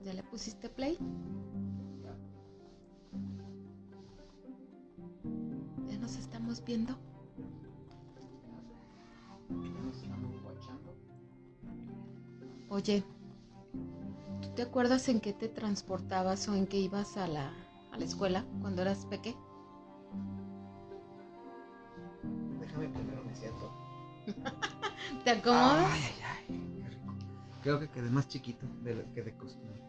¿Ya le pusiste play? ¿Ya nos estamos viendo? Oye, ¿tú te acuerdas en qué te transportabas o en qué ibas a la escuela cuando eras peque? Déjame primero me siento. ¿Te acomodas? Ay, qué rico. Creo que quedé más chiquito de lo que de costumbre.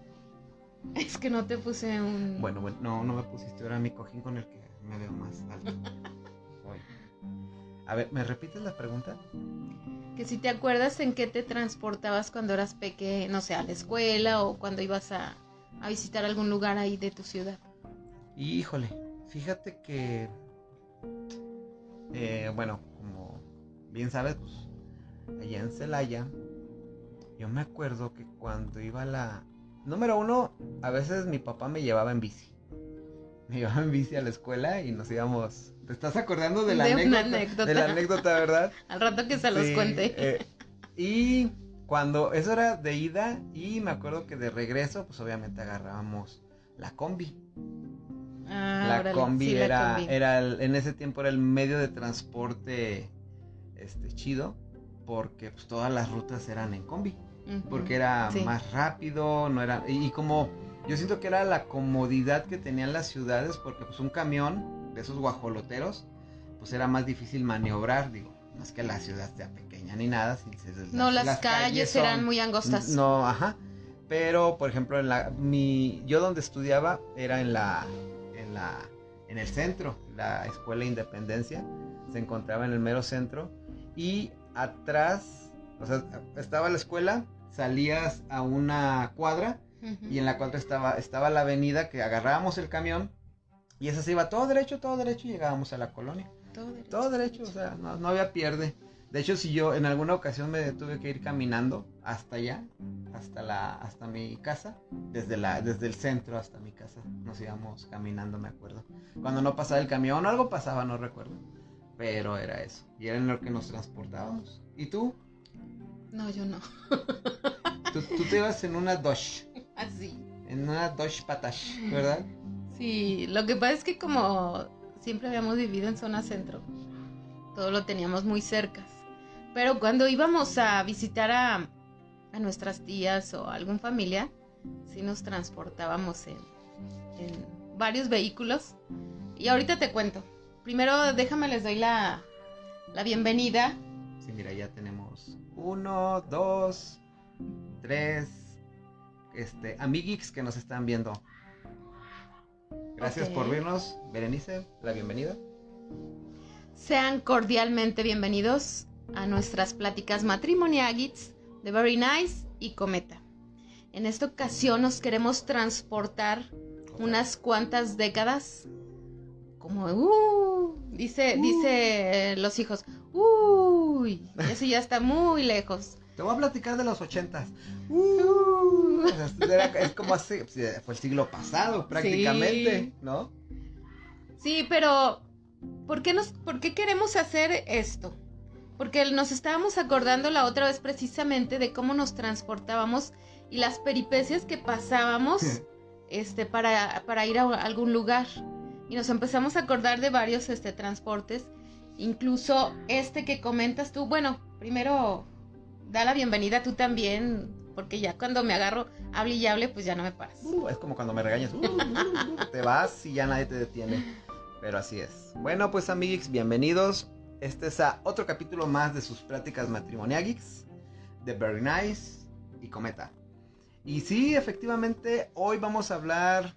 Es que no te puse un... Bueno, no me pusiste ahora mi cojín con el que me veo más alto. Oye. A ver, ¿me repites la pregunta? Que si te acuerdas en qué te transportabas cuando eras peque, no sé, a la escuela o cuando ibas a visitar algún lugar ahí de tu ciudad. Híjole, fíjate que, bueno, como bien sabes, pues allá en Celaya, yo me acuerdo que cuando iba a la... Número uno, a veces mi papá me llevaba en bici. Me llevaba en bici a la escuela y nos íbamos... ¿Te estás acordando de la una anécdota? anécdota. De la anécdota, ¿verdad? Al rato que se los cuente. Y cuando... Eso era de ida y me acuerdo que de regreso, pues obviamente agarrábamos la combi. La órale, combi sí, era, la combi. en ese tiempo era el medio de transporte chido, porque pues todas las rutas eran en combi, porque era más rápido, no era, y como yo siento que era la comodidad que tenían las ciudades, porque pues un camión de esos guajoloteros, pues era más difícil maniobrar, digo, no es que la ciudad sea pequeña ni nada, no, las calles eran muy angostas. No, ajá. Pero, por ejemplo, yo donde estudiaba era en el centro, la Escuela Independencia, se encontraba en el mero centro, y atrás, o sea, estaba la escuela, salías a una cuadra, y en la cuadra estaba la avenida que agarrábamos el camión, y esa se iba todo derecho, y llegábamos a la colonia. Todo derecho, o sea, no había pierde. De hecho, si yo en alguna ocasión me tuve que ir caminando hasta allá, hasta mi casa, desde el centro hasta mi casa, nos íbamos caminando, me acuerdo. Cuando no pasaba el camión, algo pasaba, no recuerdo, pero era eso, y era en lo que nos transportábamos. ¿Y tú? No, yo no. Tú te ibas en una Dodge. Así. En una Dodge Patash, ¿verdad? Sí, lo que pasa es que como siempre habíamos vivido en zona centro, todo lo teníamos muy cerca. Pero cuando íbamos a visitar a nuestras tías o algún familiar, sí nos transportábamos en varios vehículos. Y ahorita te cuento. Primero déjame les doy la bienvenida. Sí, mira, ya tenemos 1, 2, 3 amiguix que nos están viendo. Gracias por vernos, Berenice, la bienvenida. Sean cordialmente bienvenidos a nuestras pláticas matrimoniagits de Very Nice y Cometa. En esta ocasión nos queremos transportar unas cuantas décadas, como dice los hijos, uy, eso ya está muy lejos. Te voy a platicar de los 80s. Es como así, fue el siglo pasado prácticamente, sí. ¿No? Sí, pero ¿por qué queremos hacer esto? Porque nos estábamos acordando la otra vez precisamente de cómo nos transportábamos y las peripecias que pasábamos para ir a algún lugar. Y nos empezamos a acordar de varios transportes, incluso que comentas tú. Bueno, primero da la bienvenida tú también, porque ya cuando me agarro, hable y hable, pues ya no me paras. Es como cuando me regañas, te vas y ya nadie te detiene. Pero así es. Bueno, pues amiguix, bienvenidos. Este es a otro capítulo más de sus pláticas matrimoniagix de Very Nice y Cometa. Y sí, efectivamente, hoy vamos a hablar,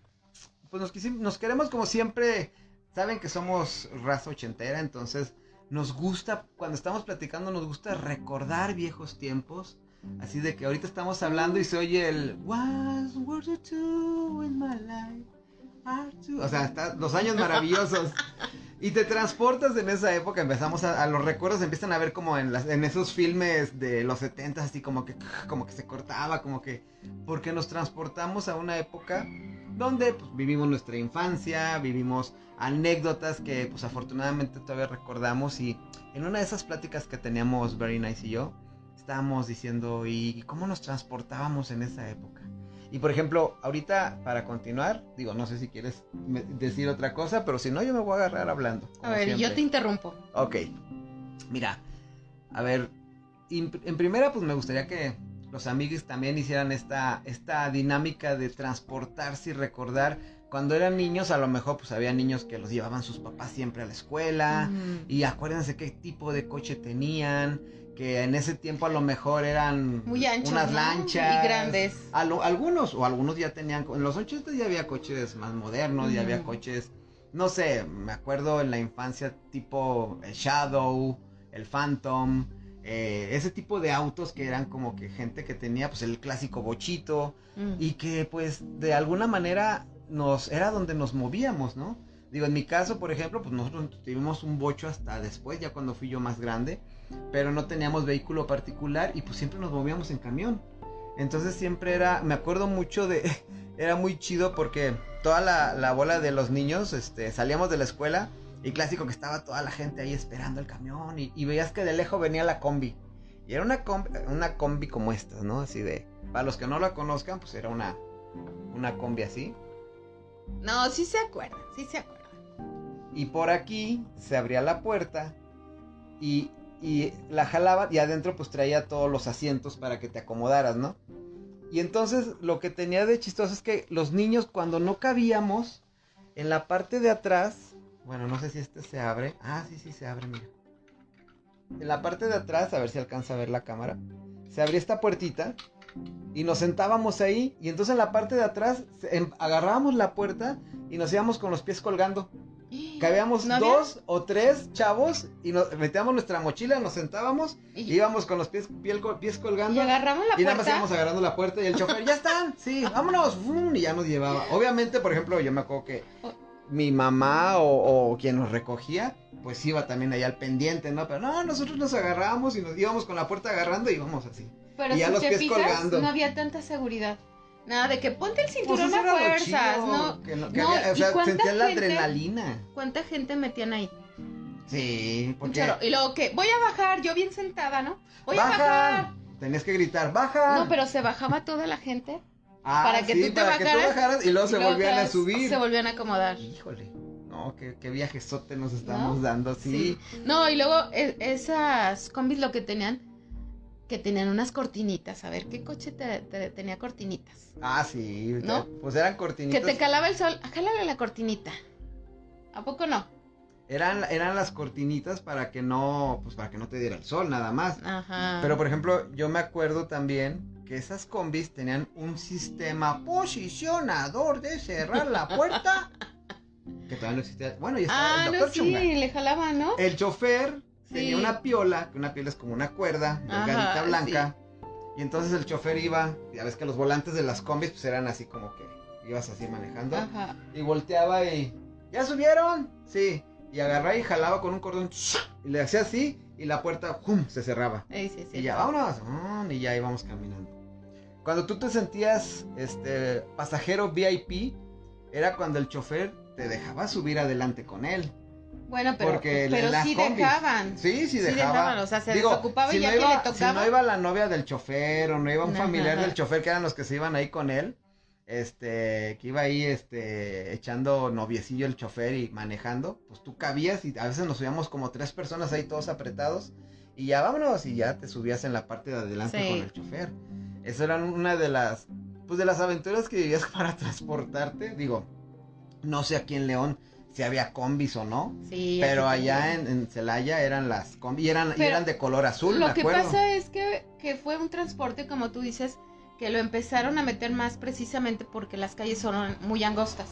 pues nos queremos como siempre, saben que somos raza ochentera, entonces nos gusta, cuando estamos platicando, nos gusta recordar viejos tiempos. Así de que ahorita estamos hablando y se oye el Once were two in my life. O sea, los años maravillosos. Y te transportas en esa época, empezamos a los recuerdos empiezan a ver como en esos filmes de los 70, así como que se cortaba, porque nos transportamos a una época donde pues, vivimos nuestra infancia, vivimos anécdotas que pues afortunadamente todavía recordamos, y en una de esas pláticas que teníamos Very Nice y yo, estábamos diciendo, ¿y cómo nos transportábamos en esa época? Y por ejemplo, ahorita para continuar, digo, no sé si quieres decir otra cosa, pero si no, yo me voy a agarrar hablando. A ver, siempre. Yo te interrumpo. Ok, mira, a ver, en primera pues me gustaría que los amigos también hicieran esta dinámica de transportarse y recordar. Cuando eran niños, a lo mejor pues había niños que los llevaban sus papás siempre a la escuela, y acuérdense qué tipo de coche tenían, que en ese tiempo a lo mejor eran muy anchos, unas lanchas. Y grandes. Algunos ya tenían, en los 80 ya había coches más modernos, ya había coches, no sé, me acuerdo en la infancia tipo el Shadow, el Phantom, ese tipo de autos que eran como que gente que tenía pues el clásico bochito, y que pues de alguna manera era donde nos movíamos, ¿no? Digo, en mi caso, por ejemplo, pues nosotros tuvimos un bocho hasta después, ya cuando fui yo más grande, pero no teníamos vehículo particular y pues siempre nos movíamos en camión. Entonces siempre me acuerdo mucho era muy chido porque toda la bola de los niños, salíamos de la escuela y clásico que estaba toda la gente ahí esperando el camión, y veías que de lejos venía la combi. Y era una combi como esta, ¿no? Así para los que no la conozcan, pues era una combi así. No, sí se acuerdan. Y por aquí se abría la puerta y la jalaba, y adentro pues traía todos los asientos para que te acomodaras, ¿no? Y entonces lo que tenía de chistoso es que los niños, cuando no cabíamos, en la parte de atrás, bueno, no sé si se abre. Ah, sí se abre, mira. En la parte de atrás, a ver si alcanza a ver la cámara, se abría esta puertita y nos sentábamos ahí, y entonces en la parte de atrás agarrábamos la puerta y nos íbamos con los pies colgando. Cabíamos 2 o 3 chavos y nos metíamos nuestra mochila, nos sentábamos y íbamos con los pies colgando. Y agarramos la puerta. Y nada más íbamos agarrando la puerta y el chofer, ya están, sí, vámonos. Y ya nos llevaba. Obviamente, por ejemplo, yo me acuerdo que mi mamá o quien nos recogía, pues iba también allá al pendiente, ¿no? Pero no, nosotros nos agarramos y nos íbamos con la puerta agarrando y íbamos así. Pero y ya si los te pies fijas, colgando. No había tanta seguridad. Nada de que ponte el cinturón Pues a fuerzas, ¿no? O sea, sentía la adrenalina. ¿Cuánta gente metían ahí? Sí, porque... Y luego que voy a bajar, yo bien sentada, ¿no? Voy a bajar. Tenías que gritar, baja. No, pero se bajaba toda la gente para que tú te bajaras y luego se volvían a subir. Se volvían a acomodar. Híjole. No, qué viajezote nos estamos dando, sí. No, y luego esas combis lo que tenían unas cortinitas. A ver, ¿qué coche tenía cortinitas? Ah, sí, ¿no? Pues eran cortinitas. Que te calaba el sol, jálale la cortinita. ¿A poco no? Eran las cortinitas para que no te diera el sol, nada más. Ajá. Pero por ejemplo, yo me acuerdo también que esas combis tenían un sistema posicionador de cerrar la puerta. Que todavía no existía. Bueno, ya está el doctor Chunga. Sí, le jalaba, ¿no? El chofer tenía una piola, que una piola es como una cuerda, delgadita blanca. Sí. Y entonces el chofer iba, ya ves que los volantes de las combis pues eran así como que ibas así manejando. Ajá. Y volteaba y, ¿ya subieron? Sí. Y agarraba y jalaba con un cordón y le hacía así y la puerta ¡pum! Se cerraba. Sí. Y ya, vámonos. Y ya íbamos caminando. Cuando tú te sentías pasajero VIP, era cuando el chofer te dejaba subir adelante con él. Bueno, pero sí combis, dejaban. Sí dejaban. O sea, se desocupaba y ya que le tocaba. Si no iba la novia del chofer o no iba un familiar del chofer, que eran los que se iban ahí con él, que iba ahí echando noviecillo el chofer y manejando, pues tú cabías y a veces nos subíamos como 3 personas ahí todos apretados y ya vámonos y ya te subías en la parte de adelante con el chofer. Eso era una de las aventuras que vivías para transportarte. Digo, no sé aquí en León si había combis o no, sí, pero allá en Celaya eran las combis y eran de color azul, me acuerdo. Lo que pasa es que fue un transporte, como tú dices, que lo empezaron a meter más precisamente porque las calles son muy angostas.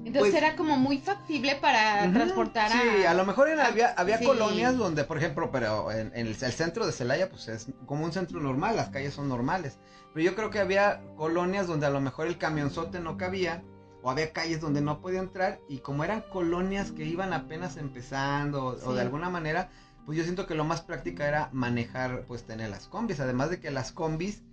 Entonces era como muy factible para transportar Sí, a lo mejor había colonias donde, por ejemplo, pero en el centro de Celaya pues es como un centro normal, las calles son normales. Pero yo creo que había colonias donde a lo mejor el camionzote no cabía o había calles donde no podía entrar, y como eran colonias que iban apenas empezando, o de alguna manera, pues yo siento que lo más práctica era manejar, pues tener las combis, además de que las combis,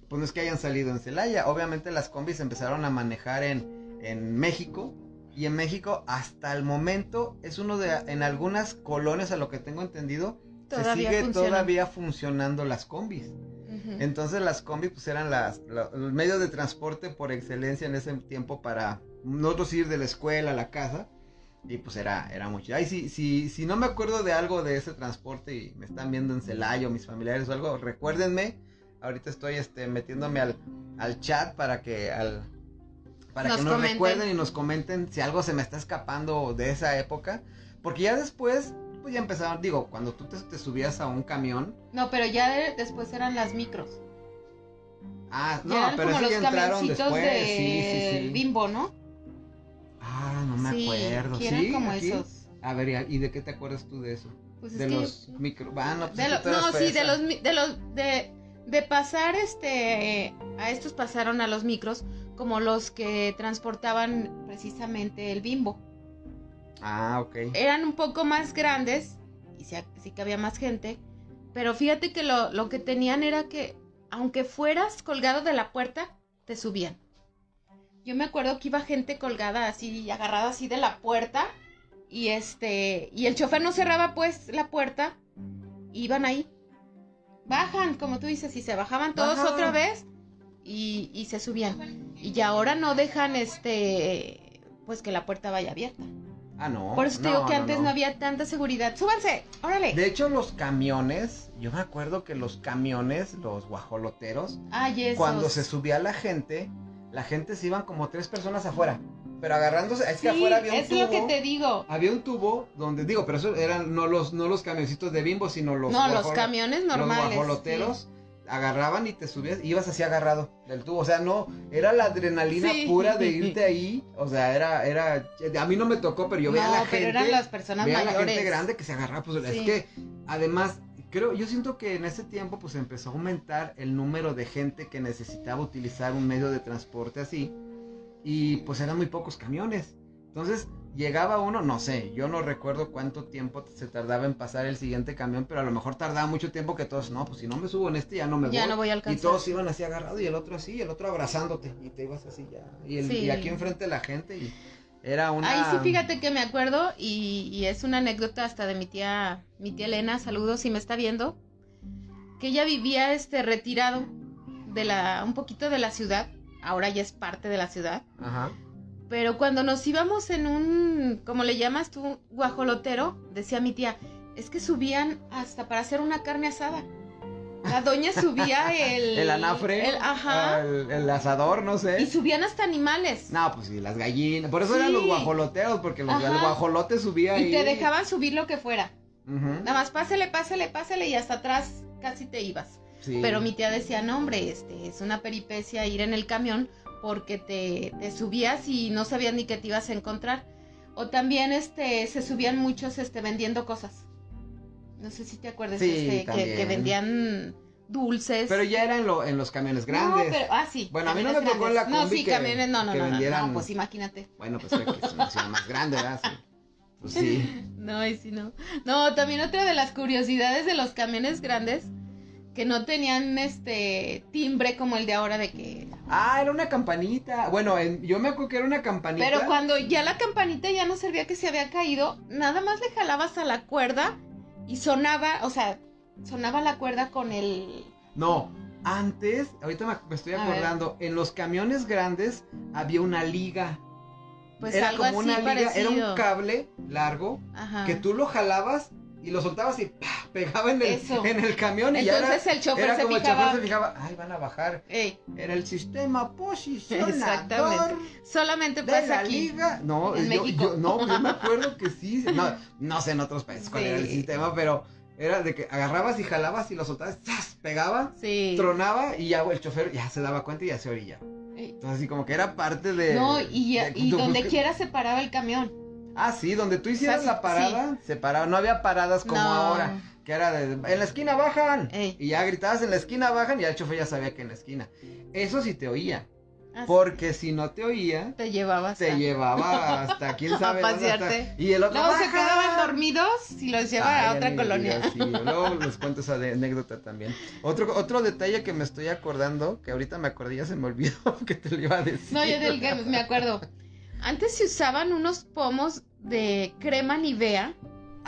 pues no es que hayan salido en Celaya, obviamente las combis empezaron a manejar en México, y en México hasta el momento es uno de, en algunas colonias, a lo que tengo entendido, todavía funcionando las combis. Entonces las combis pues eran los medios de transporte por excelencia en ese tiempo para nosotros ir de la escuela a la casa, y pues era mucho. Ay, si no me acuerdo de algo de ese transporte y me están viendo en Celaya o mis familiares o algo, recuérdenme. Ahorita estoy metiéndome al chat para que nos recuerden y nos comenten si algo se me está escapando de esa época, porque ya después pues ya empezaron, digo, cuando tú te subías a un camión. No, pero ya después eran las micros. Ah, no, ya pero como sí los camioncitos de sí. Bimbo, ¿no? Ah, no me acuerdo. Sí, eran como ¿aquí? Esos. A ver, ¿y de qué te acuerdas tú de eso? Pues de los micros. Ah, no, pues de pasar a estos pasaron a los micros, como los que transportaban precisamente el Bimbo. Ah, ok. Eran un poco más grandes y sí que había más gente, pero fíjate que lo que tenían era que aunque fueras colgado de la puerta, te subían. Yo me acuerdo que iba gente colgada así, agarrada así de la puerta, y el chofer no cerraba pues la puerta, iban ahí. Bajan, como tú dices, y se bajaban todos otra vez y se subían. Y ahora no dejan pues que la puerta vaya abierta. Ah, no. Por eso te digo que antes no había tanta seguridad. ¡Súbanse! ¡Órale! De hecho, los camiones, yo me acuerdo que los camiones, los guajoloteros, cuando se subía la gente se iban como 3 personas afuera. Pero agarrándose, es que afuera había un tubo. Es lo que te digo. Había un tubo donde, pero eso eran no los camioncitos de Bimbo, sino los camiones normales. Los guajoloteros agarraban y te subías, y ibas así agarrado del tubo. O sea, no, era la adrenalina pura de irte ahí. O sea, era, a mí no me tocó, pero yo veía a la gente. Pero eran las personas mayores. A la gente grande que se agarraba, pues es que, además, yo siento que en ese tiempo, pues empezó a aumentar el número de gente que necesitaba utilizar un medio de transporte así. Y pues eran muy pocos camiones. Entonces llegaba uno, no sé, yo no recuerdo cuánto tiempo se tardaba en pasar el siguiente camión, pero a lo mejor tardaba mucho tiempo que todos, no, pues si no me subo en ya no me voy. Ya no voy a alcanzar. Y todos iban así agarrados, y el otro así, y el otro abrazándote, y te ibas así ya. Y aquí enfrente la gente, y era una... Ahí sí, fíjate que me acuerdo, y es una anécdota hasta de mi tía Elena, saludos si me está viendo, que ella vivía retirado un poquito de la ciudad. Ahora ya es parte de la ciudad. Ajá. Pero cuando nos íbamos en un, ¿cómo le llamas tú? Guajolotero, decía mi tía, es que subían hasta para hacer una carne asada. La doña subía el anafre, el asador, no sé. Y subían hasta animales. No, pues sí, las gallinas. Por eso eran los guajoloteros, porque el guajolote subía ahí. Y te dejaban subir lo que fuera. Nada más pásele, y hasta atrás casi te ibas. Sí. Pero mi tía decía, no hombre, es una peripecia ir en el camión porque te subías y no sabías ni qué te ibas a encontrar. O también se subían muchos vendiendo cosas. No sé si te acuerdas, que vendían dulces. Pero ya era en los camiones grandes. No, pero, sí. Bueno, a mí no me tocó en la combi. No, sí, camiones, no, vendieran... no, pues imagínate. Bueno, pues que es una ciudad más grande, ¿verdad? Sí. Pues sí. No, y sí, no. No, también otra de las curiosidades de los camiones grandes, que no tenían timbre como el de ahora de que... Ah, era una campanita. Bueno, yo me acuerdo que era una campanita. Pero cuando ya la campanita ya no servía, que se había caído, nada más le jalabas a la cuerda y sonaba, o sea, sonaba la cuerda con el... No, antes, ahorita me estoy acordando, en los camiones grandes había una liga. Pues era algo como así una liga, parecido. era un cable largo que tú lo jalabas y lo soltabas y ¡pah! Pegaba en el camión. Y entonces ya el chofer era se como fijaba. El chofer se fijaba, ay, van a bajar. Ey. Era el sistema posicionador. Exactamente. Solamente pasa aquí. Liga. No, en México. Yo me acuerdo que sí. No sé en otros países cuál era el sistema, pero era de que agarrabas y jalabas y lo soltabas, ¡zas! Pegaba, tronaba y ya el chofer ya se daba cuenta y ya se orillaba. Entonces así como que era parte de... No, y donde quiera se paraba el camión. Ah, sí, donde tú hicieras la parada, se paraba, no había paradas como ahora, que era en la esquina bajan, y ya gritabas en la esquina bajan, y ya el chofer ya sabía que en la esquina. Eso sí te oía. Porque si no te oía, te llevaba hasta quién sabe a dónde, pasearte. Y el otro luego se quedaban dormidos y los lleva a otra colonia. Sí, luego les cuento esa anécdota también. Otro detalle que me estoy acordando, que ahorita me acordé, ya se me olvidó que te lo iba a decir. No, yo del que me acuerdo. Antes se usaban unos pomos de crema Nivea.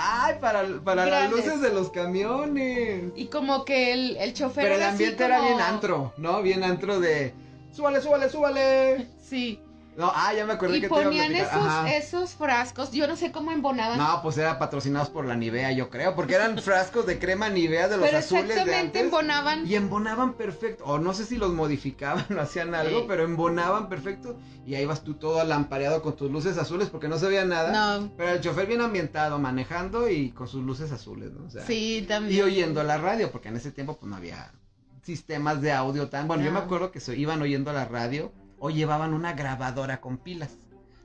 Ay, para las luces de los camiones. Y como que el chofer. Pero el ambiente era bien antro, ¿no? Bien antro de súbale. Sí. No, ya me acordé y que te iba a ponían platicar. esos frascos, yo no sé cómo embonaban. No, pues eran patrocinados por la Nivea, yo creo, porque eran frascos de crema Nivea de los azules de antes. Exactamente, embonaban. Y embonaban perfecto, o no sé si los modificaban o hacían algo, pero embonaban perfecto. Y ahí vas tú todo lampareado con tus luces azules porque no se veía nada. No. Pero el chofer bien ambientado, manejando y con sus luces azules, ¿no? O sea, sí, también. Y oyendo la radio, porque en ese tiempo pues no había sistemas de audio tan... Bueno, yo me acuerdo que iban oyendo la radio o llevaban una grabadora con pilas.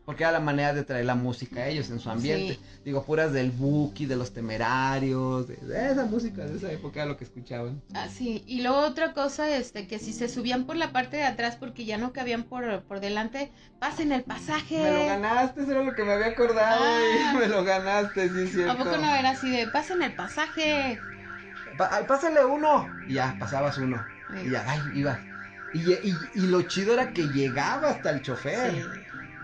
Porque era la manera de traer la música a ellos en su ambiente. Sí. Digo, puras del Buki, de los Temerarios, de esa música de esa época era lo que escuchaban. Sí, y luego otra cosa, que si se subían por la parte de atrás porque ya no cabían por delante, pasen el pasaje. Me lo ganaste, eso era lo que me había acordado, me lo ganaste, sí es cierto. ¿A poco no era así de, pasen el pasaje? Pásale uno, y ya, pasabas uno, sí. Y ya, ibas. Y lo chido era que llegaba hasta el chofer. Sí.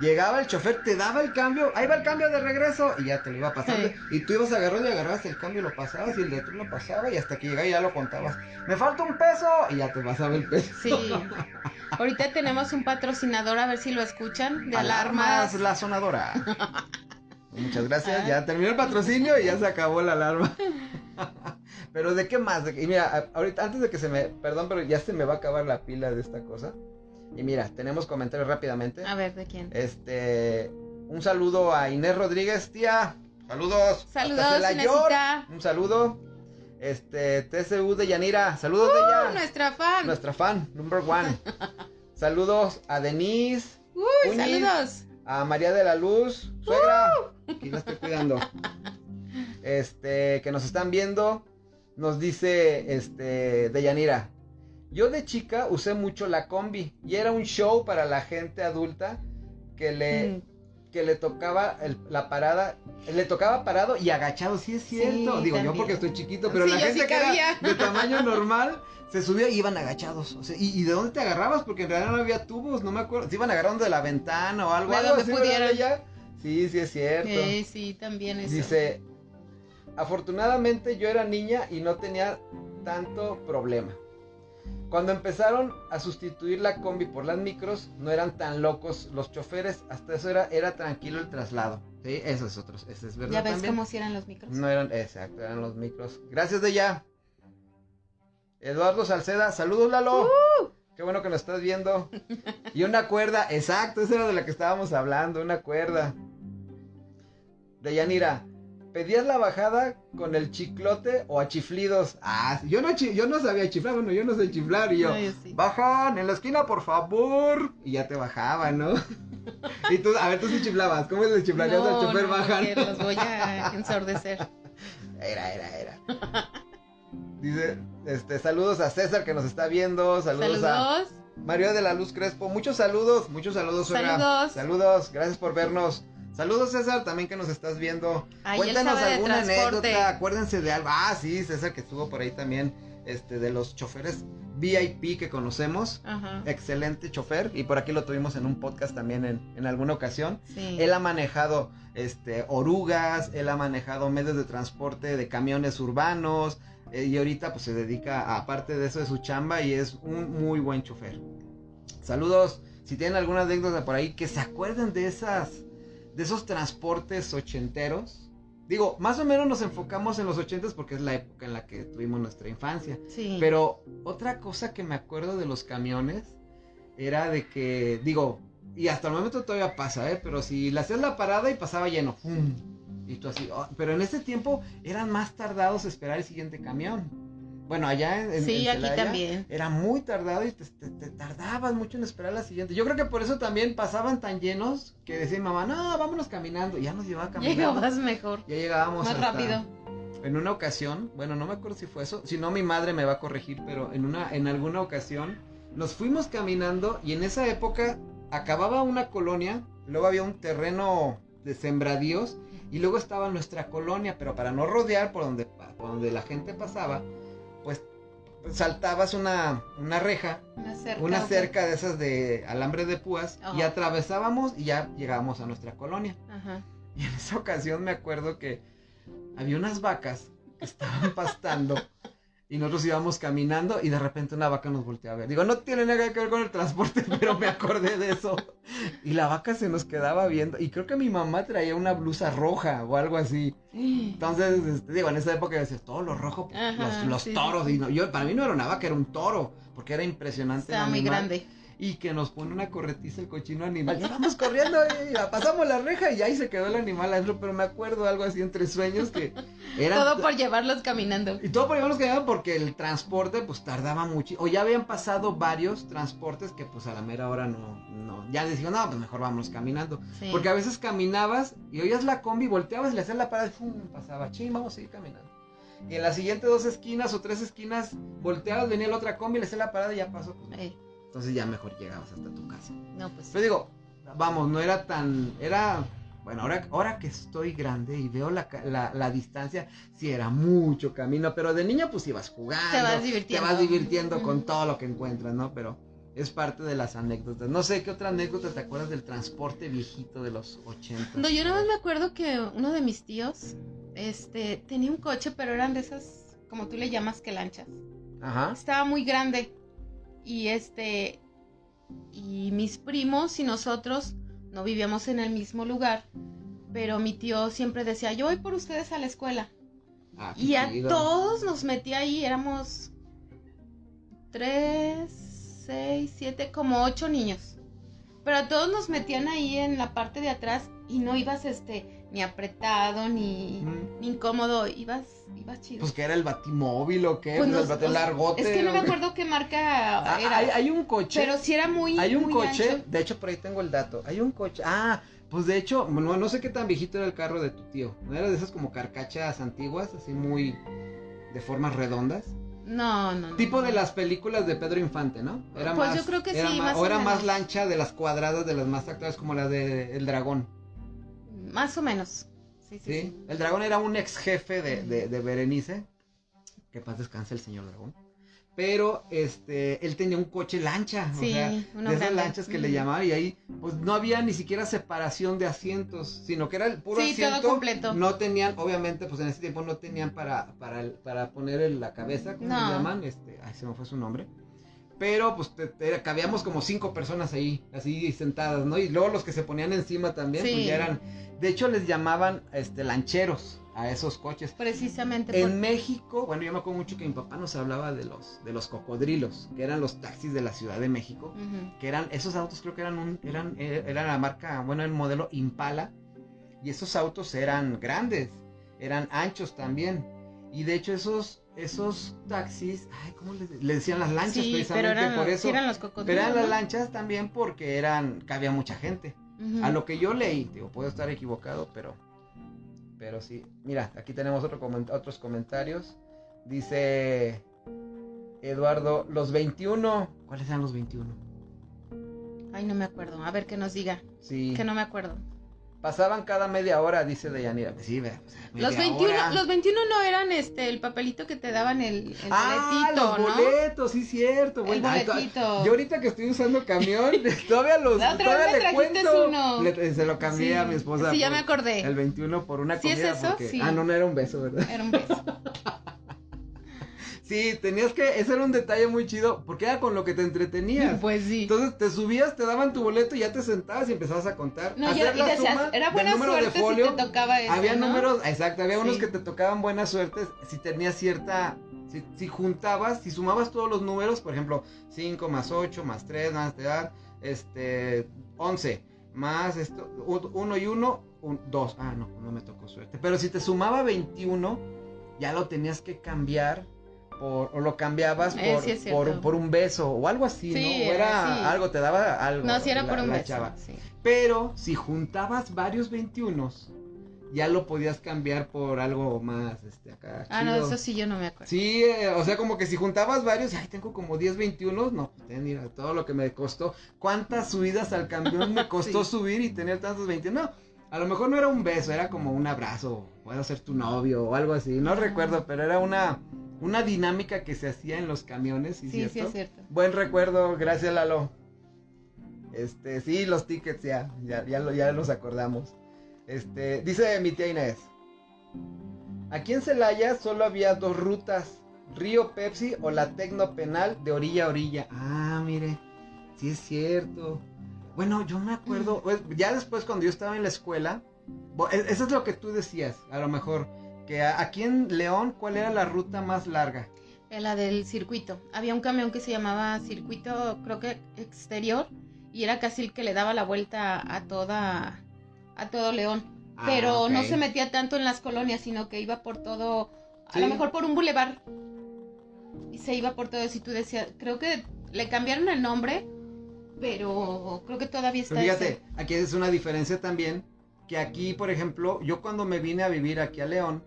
Llegaba el chofer, te daba el cambio, ahí va el cambio de regreso, y ya te lo iba pasando. Sí. Y tú ibas agarrando y agarrabas el cambio, lo pasabas, y el de otro lo pasaba, y hasta que llegaba y ya lo contabas. Me falta un peso, y ya te pasaba el peso. Sí. Ahorita tenemos un patrocinador, a ver si lo escuchan, de alarmas. La sonadora. Muchas gracias, ya terminó el patrocinio y ya se acabó la alarma. Pero ¿de qué más? Y mira, ahorita, antes de que perdón, pero ya se me va a acabar la pila de esta cosa. Y mira, tenemos comentarios rápidamente. A ver, ¿de quién? Un saludo a Inés Rodríguez, tía. Saludos. Saludos, Inésita. Un saludo. TCU de Yanira. Saludos de ella. Nuestra fan. Nuestra fan, number one. Saludos a Denise. Saludos. A María de la Luz. Suegra. Aquí la estoy cuidando. Que nos están viendo. Nos dice, de Yanira. Yo de chica usé mucho la combi y era un show para la gente adulta que le tocaba la parada, le tocaba parado y agachado, sí es cierto. Sí, digo, también. Yo porque estoy chiquito, pero sí, la gente que era de tamaño normal se subía y iban agachados. O sea, ¿y de dónde te agarrabas? Porque en realidad no había tubos, no me acuerdo. Se iban agarrando de la ventana o algo. De donde pudieran. Sí, es cierto. Sí, también eso. Dice, afortunadamente yo era niña y no tenía tanto problema. Cuando empezaron a sustituir la combi por las micros, no eran tan locos los choferes, hasta eso era tranquilo el traslado. Sí, eso es verdad. ¿Ya ves también. cómo si eran los micros? No eran, exacto, eran los micros. Gracias de ya. Eduardo Salceda, saludos Lalo. Qué bueno que nos estás viendo. Y una cuerda, exacto, esa era de la que estábamos hablando, una cuerda. De Yanira. ¿Pedías la bajada con el chiclote o a chiflidos? Yo no sabía chiflar, bueno, yo no sé chiflar. Y yo sí. Bajan en la esquina, por favor. Y ya te bajaban, ¿no? Y tú, a ver, tú sí chiflabas. ¿Cómo le chiflarías al chofer bajan? No, los voy a ensordecer. Era. Dice, saludos a César que nos está viendo. Saludos. A María de la Luz Crespo. Muchos saludos, suegra. Saludos, gracias por vernos. Saludos César, también que nos estás viendo. Cuéntanos alguna anécdota, acuérdense de algo. Sí, César que estuvo por ahí también, de los choferes VIP que conocemos. Ajá. Excelente chofer, y por aquí lo tuvimos en un podcast también en alguna ocasión. Sí. Él ha manejado orugas, él ha manejado medios de transporte de camiones urbanos, y ahorita pues se dedica, aparte de eso, de su chamba, y es un muy buen chofer. Saludos, si tienen alguna anécdota por ahí, que se acuerden de esos transportes ochenteros. Digo, más o menos nos enfocamos en los 80s porque es la época en la que tuvimos nuestra infancia. Sí. Pero otra cosa que me acuerdo de los camiones era de que, digo, y hasta el momento todavía pasa, pero si le hacías la parada y pasaba lleno, ¡pum! Y tú así, pero en ese tiempo eran más tardados esperar el siguiente camión. Bueno, allá en Celaya, aquí también. Era muy tardado y te tardabas mucho en esperar la siguiente. Yo creo que por eso también pasaban tan llenos que decía mi mamá, no, vámonos caminando. Y ya nos llevaba caminando. Llegabas mejor. Ya llegábamos más rápido. En una ocasión, bueno, no me acuerdo si fue eso, si no mi madre me va a corregir, pero en alguna ocasión Nos fuimos caminando y en esa época acababa una colonia, luego había un terreno de sembradíos y luego estaba nuestra colonia, pero para no rodear por donde la gente pasaba, pues saltabas una reja, una cerca de esas de alambre de púas, y atravesábamos y ya llegábamos a nuestra colonia. Ajá. Y en esa ocasión me acuerdo que había unas vacas que estaban pastando y nosotros íbamos caminando y de repente una vaca nos volteó a ver. Digo, no tiene nada que ver con el transporte, pero me acordé de eso. Y la vaca se nos quedaba viendo y creo que mi mamá traía una blusa roja o algo así. Entonces, digo, en esa época decía, todo lo rojo, los toros. Sí. Y no, para mí no era una vaca, era un toro, porque era impresionante. Estaba muy grande. Y que nos pone una corretiza el cochino animal. Ya vamos corriendo y pasamos la reja y ahí se quedó el animal adentro. Pero me acuerdo algo así entre sueños que era... Todo por llevarlos caminando. Y todo por llevarlos caminando porque el transporte pues tardaba mucho. O ya habían pasado varios transportes que pues a la mera hora no. Ya les digo, no, pues mejor vámonos caminando. Sí. Porque a veces caminabas y oías la combi, volteabas y le hacías la parada y ¡fum! Pasaba. Ching, vamos a seguir caminando. Y en las siguientes 2 esquinas o 3 esquinas volteabas, venía la otra combi, le hacías la parada y ya pasó. Pues, entonces ya mejor llegabas hasta tu casa. No, pues. Pero digo, vamos, no era tan... Bueno, ahora que estoy grande y veo la distancia, sí era mucho camino, pero de niño pues ibas jugando. Te vas divirtiendo con todo lo que encuentras, ¿no? Pero es parte de las anécdotas. No sé, ¿qué otra anécdota te acuerdas del transporte viejito de los 80? No, yo nada más me acuerdo que uno de mis tíos, tenía un coche, pero eran de esas, como tú le llamas, que lanchas. Ajá. Estaba muy grande. Y y mis primos y nosotros no vivíamos en el mismo lugar, pero mi tío siempre decía, yo voy por ustedes a la escuela. Y a todos nos metía ahí, éramos 3, 6, 7, como 8 niños. Pero a todos nos metían ahí en la parte de atrás y no ibas ni apretado ni incómodo, ibas chido. Pues que era el batimóvil o qué, pues el largote. Es que no me acuerdo qué marca era. Hay un coche. Pero sí era muy Hay un muy coche, ancho. De hecho por ahí tengo el dato. Hay un coche. Pues de hecho, no sé qué tan viejito era el carro de tu tío. ¿No era de esas como carcachas antiguas, así muy de formas redondas? No. Tipo de las películas de Pedro Infante, ¿no? Era pues más, yo creo que sí, más o era más lancha de las cuadradas, de las más actuales, como la de El Dragón. Más o menos. Sí. El Dragón era un ex jefe de Berenice. Que paz descanse el señor Dragón. Pero él tenía un coche lancha, sí, o sea, de esas grande. Lanchas que le llamaban, y ahí pues no había ni siquiera separación de asientos, sino que era el puro asiento. Todo completo. No tenían, obviamente, pues en ese tiempo no tenían para poner la cabeza, ¿cómo se llaman? Se me fue su nombre. Pero pues cabíamos como 5 personas ahí, así sentadas, ¿no? Y luego los que se ponían encima también, pues ya eran, de hecho les llamaban lancheros a esos coches. Precisamente. En México, bueno, yo me acuerdo mucho que mi papá nos hablaba de los cocodrilos, que eran los taxis de la Ciudad de México, que eran, esos autos creo que eran la marca, bueno, el modelo Impala, y esos autos eran grandes, eran anchos también, y de hecho esos taxis, ¿cómo le decían las lanchas? Sí, precisamente por eso. Sí eran los cocodrilos. Pero eran las lanchas también porque cabía mucha gente. A lo que yo leí, digo, puedo estar equivocado, pero sí. Mira, aquí tenemos otros comentarios. Dice Eduardo, los 21. ¿Cuáles eran los 21? Ay, no me acuerdo. A ver, que nos diga. Sí. Que no me acuerdo. Pasaban cada media hora, dice Deyanira. Sí, los 21 no eran el papelito que te daban el boletito, los boletos, sí, cierto. El boletito. Yo ahorita que estoy usando camión, todavía le cuento. Se lo cambié a mi esposa. Sí, ya me acordé. El 21 por una comida. ¿Sí es eso? Porque, sí. No era un beso, ¿verdad? Era un beso. Sí, ese era un detalle muy chido, porque era con lo que te entretenías. Pues sí. Entonces te subías, te daban tu boleto y ya te sentabas y empezabas a contar. No, era buena suerte si te tocaba eso, había ¿no? números, exacto, había unos que te tocaban buena suerte si tenías si juntabas, si sumabas todos los números, por ejemplo, 5 más 8 más 3 más te dan 11 más 1 y 1, 2. No me tocó suerte. Pero si te sumaba 21, ya lo tenías que cambiar. O lo cambiabas por un beso o algo así, sí, ¿no? O era algo, te daba algo. No, si era por un beso. Sí. Pero si juntabas varios 21, ya lo podías cambiar por algo más, acá Ah, chido. no, eso sí yo no me acuerdo. Sí, o sea, como que si juntabas varios, ay, tengo como 10, 21, no, pues mira, todo lo que me costó, cuántas subidas al camión me costó Sí. subir y tener tantos 21, no, a lo mejor no era un beso, era como un abrazo, puedo ser tu novio o algo así, no recuerdo, pero era una dinámica que se hacía en los camiones, ¿sí, Sí, cierto? sí es cierto. Buen recuerdo, gracias Lalo. Sí, los tickets ya los acordamos. Dice mi tía Inés, aquí en Celaya solo había 2 rutas, Río Pepsi o la Tecno Penal de orilla a orilla. Ah, mire, sí es cierto. Bueno, yo me acuerdo, pues, ya después cuando yo estaba en la escuela, eso es lo que tú decías, a lo mejor, que aquí en León, ¿cuál era la ruta más larga? La del circuito. Había un camión que se llamaba circuito, creo que exterior, y era casi el que le daba la vuelta a todo León. Pero ok. no se metía tanto en las colonias, sino que iba por todo, a Sí. lo mejor por un bulevar. Y se iba por todo eso. Y tú decías, creo que le cambiaron el nombre, pero creo que todavía está Pero fíjate, ese. aquí es una diferencia también, que aquí, por ejemplo, yo cuando me vine a vivir aquí a León,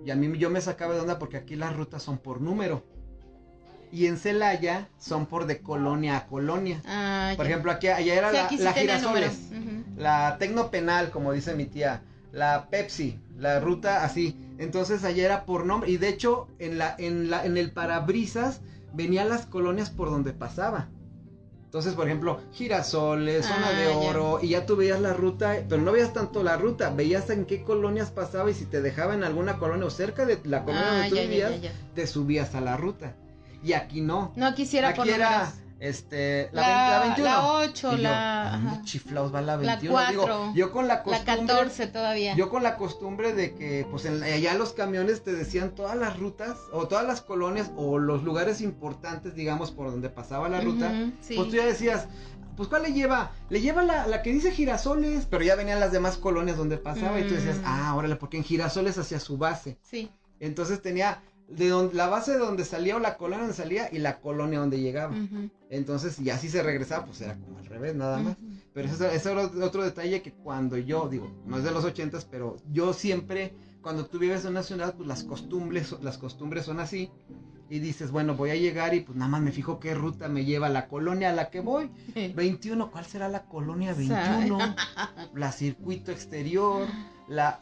y a mí yo me sacaba de onda porque aquí las rutas son por número. Y en Celaya son por de colonia a colonia. Ah, Por ya. ejemplo, allá era Sí, la, aquí sí la tenía Girasoles, número. Ujú. la Tecnopenal, como dice mi tía, la Pepsi, la ruta así. Entonces allá era por nombre. Y de hecho, en el parabrisas venían las colonias por donde pasaba. Entonces, por ejemplo, Girasoles, Zona de Ah, ya. Oro, y ya tú veías la ruta, pero no veías tanto la ruta, veías en qué colonias pasaba y si te dejaba en alguna colonia o cerca de la colonia donde tú ya, ya, vivías, ya, ya. te subías a la ruta. Y aquí no. No quisiera por Aquí era, números. la 21. La 8, Y yo, la... ¿a dónde ajá. chiflaos va la La 21? Digo, 4. yo con la La costumbre, 14 todavía. yo con la costumbre de que, pues allá los camiones te decían todas las rutas, o todas las colonias, o los lugares importantes, digamos, por donde pasaba la ruta, Ujú, sí. pues tú ya decías, pues ¿cuál le lleva? Le lleva la que dice Girasoles, pero ya venían las demás colonias donde pasaba, y tú decías, órale, porque en Girasoles hacía su base. Sí. Entonces tenía la base de donde salía o la colonia donde salía y la colonia donde llegaba. Ujú, Entonces, y así se regresaba, pues era como al revés, nada más. ujú. Pero ese era otro detalle que cuando yo, digo, no es de los 80s, pero yo siempre, cuando tú vives en una ciudad, pues las costumbres son así. Y dices, bueno, voy a llegar y pues nada más me fijo qué ruta me lleva la colonia a la que voy. 21, ¿cuál será la colonia 21? La circuito exterior.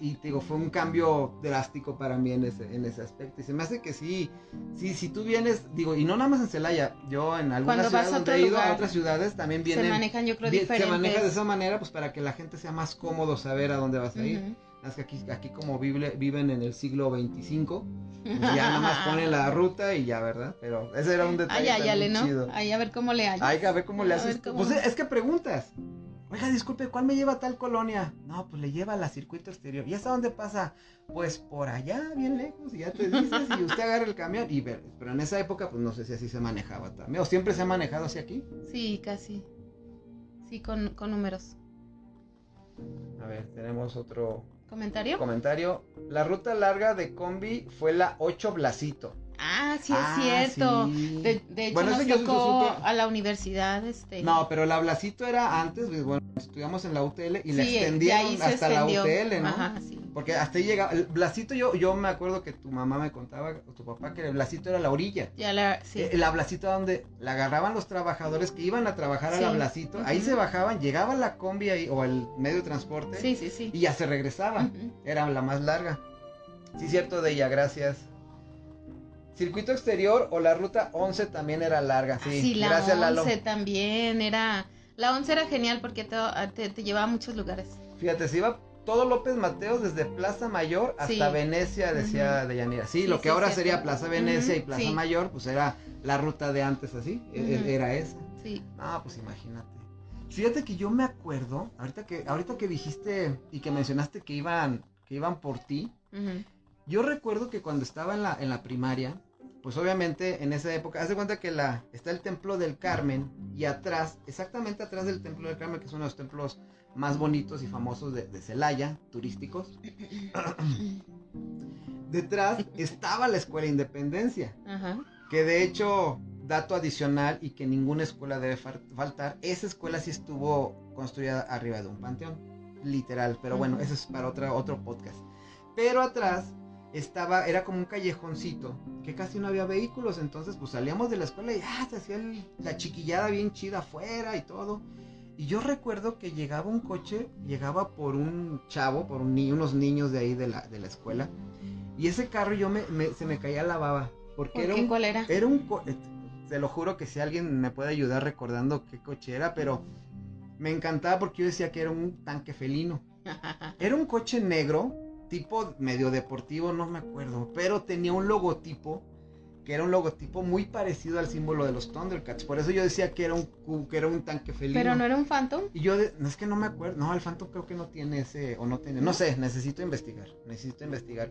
Y te digo, fue un cambio drástico para mí en ese aspecto. Y se me hace que sí, si tú vienes, digo, y no nada más en Celaya, yo en algunas Cuando vas ciudades a donde otro he ido, lugar, a otras ciudades también se vienen. manejan, yo creo, Se diferentes. maneja de esa manera, pues para que la gente sea más cómodo saber a dónde vas a ir. Ujú. Es que aquí como viven en el siglo 25, pues ya nada más ponen la ruta y ya, ¿verdad? Pero ese era un detalle Ay, también ¿no? chido. Ay, a ver cómo le hallas. Ay, a ver cómo le A haces. ver cómo- Pues es que preguntas. Oiga, disculpe, ¿cuál me lleva a tal colonia? No, pues le lleva a la circuito exterior. ¿Y hasta dónde pasa? Pues por allá, bien lejos, y ya te dices, y usted agarra el camión. Pero en esa época, pues no sé si así se manejaba también. ¿O siempre se ha manejado así aquí? Sí, casi. Sí, con números. A ver, tenemos otro ¿Comentario? comentario. La ruta larga de combi fue la 8 Blasito. Ah, sí es cierto. Sí. De hecho, Bueno, nos ese yo tocó supe. a la universidad, No, pero la Blasito era antes, pues, bueno, estudiamos en la UTL y la sí, de extendieron ahí se hasta extendió. la UTL, ¿no? Ajá, sí. Porque hasta ahí llegaba, el Blasito yo me acuerdo que tu mamá me contaba, o tu papá, que el Blasito era la orilla. Sí. La Blasito donde la agarraban los trabajadores que iban a trabajar a la Sí. Blasito, ahí Ujú. se bajaban, llegaba la combi ahí, o el medio de transporte, Sí, sí, sí. y ya se regresaban. Ujú. Era la más larga. Sí, cierto de ella, gracias. Circuito exterior o la ruta 11 también era larga, sí. Sí, la Gracias, 11 Lalo. también era... La 11 era genial porque te llevaba a muchos lugares. Fíjate, se iba todo López Mateos desde Plaza Mayor hasta Sí. Venecia, decía Ujú. Deyanira. Sí, Sí, lo que sí, ahora cierto. sería Plaza Venecia y Ujú, Plaza sí. Mayor, pues era la ruta de antes así, Ujú. era esa. Sí. No, pues imagínate. Fíjate que yo me acuerdo, ahorita que dijiste y que mencionaste que iban por ti, Ujú. yo recuerdo que cuando estaba en la primaria, pues obviamente en esa época, haz de cuenta que está el Templo del Carmen y atrás, exactamente atrás del Templo del Carmen, que es uno de los templos más bonitos y famosos de Celaya, turísticos, detrás estaba la Escuela Independencia, Ajá. que de hecho, dato adicional y que ninguna escuela debe faltar, esa escuela sí estuvo construida arriba de un panteón. literal, pero bueno, eso es para otro podcast. Pero atrás era como un callejoncito, que casi no había vehículos, entonces pues salíamos de la escuela y se hacía la chiquillada bien chida afuera y todo. Y yo recuerdo que llegaba un coche, llegaba por un chavo, por unos niños de ahí de la escuela, y ese carro se me caía la baba, porque ¿Cuál era? Era un se lo juro que si alguien me puede ayudar recordando qué coche era, pero me encantaba porque yo decía que era un tanque felino. Era un coche negro, tipo medio deportivo, no me acuerdo, pero tenía un logotipo que era un logotipo muy parecido al símbolo de los Thundercats. Por eso yo decía que era un tanque felino. ¿Pero no era un Phantom? Y yo, es que no me acuerdo. No, el Phantom creo que no tiene ese, o no tiene. No sé, necesito investigar.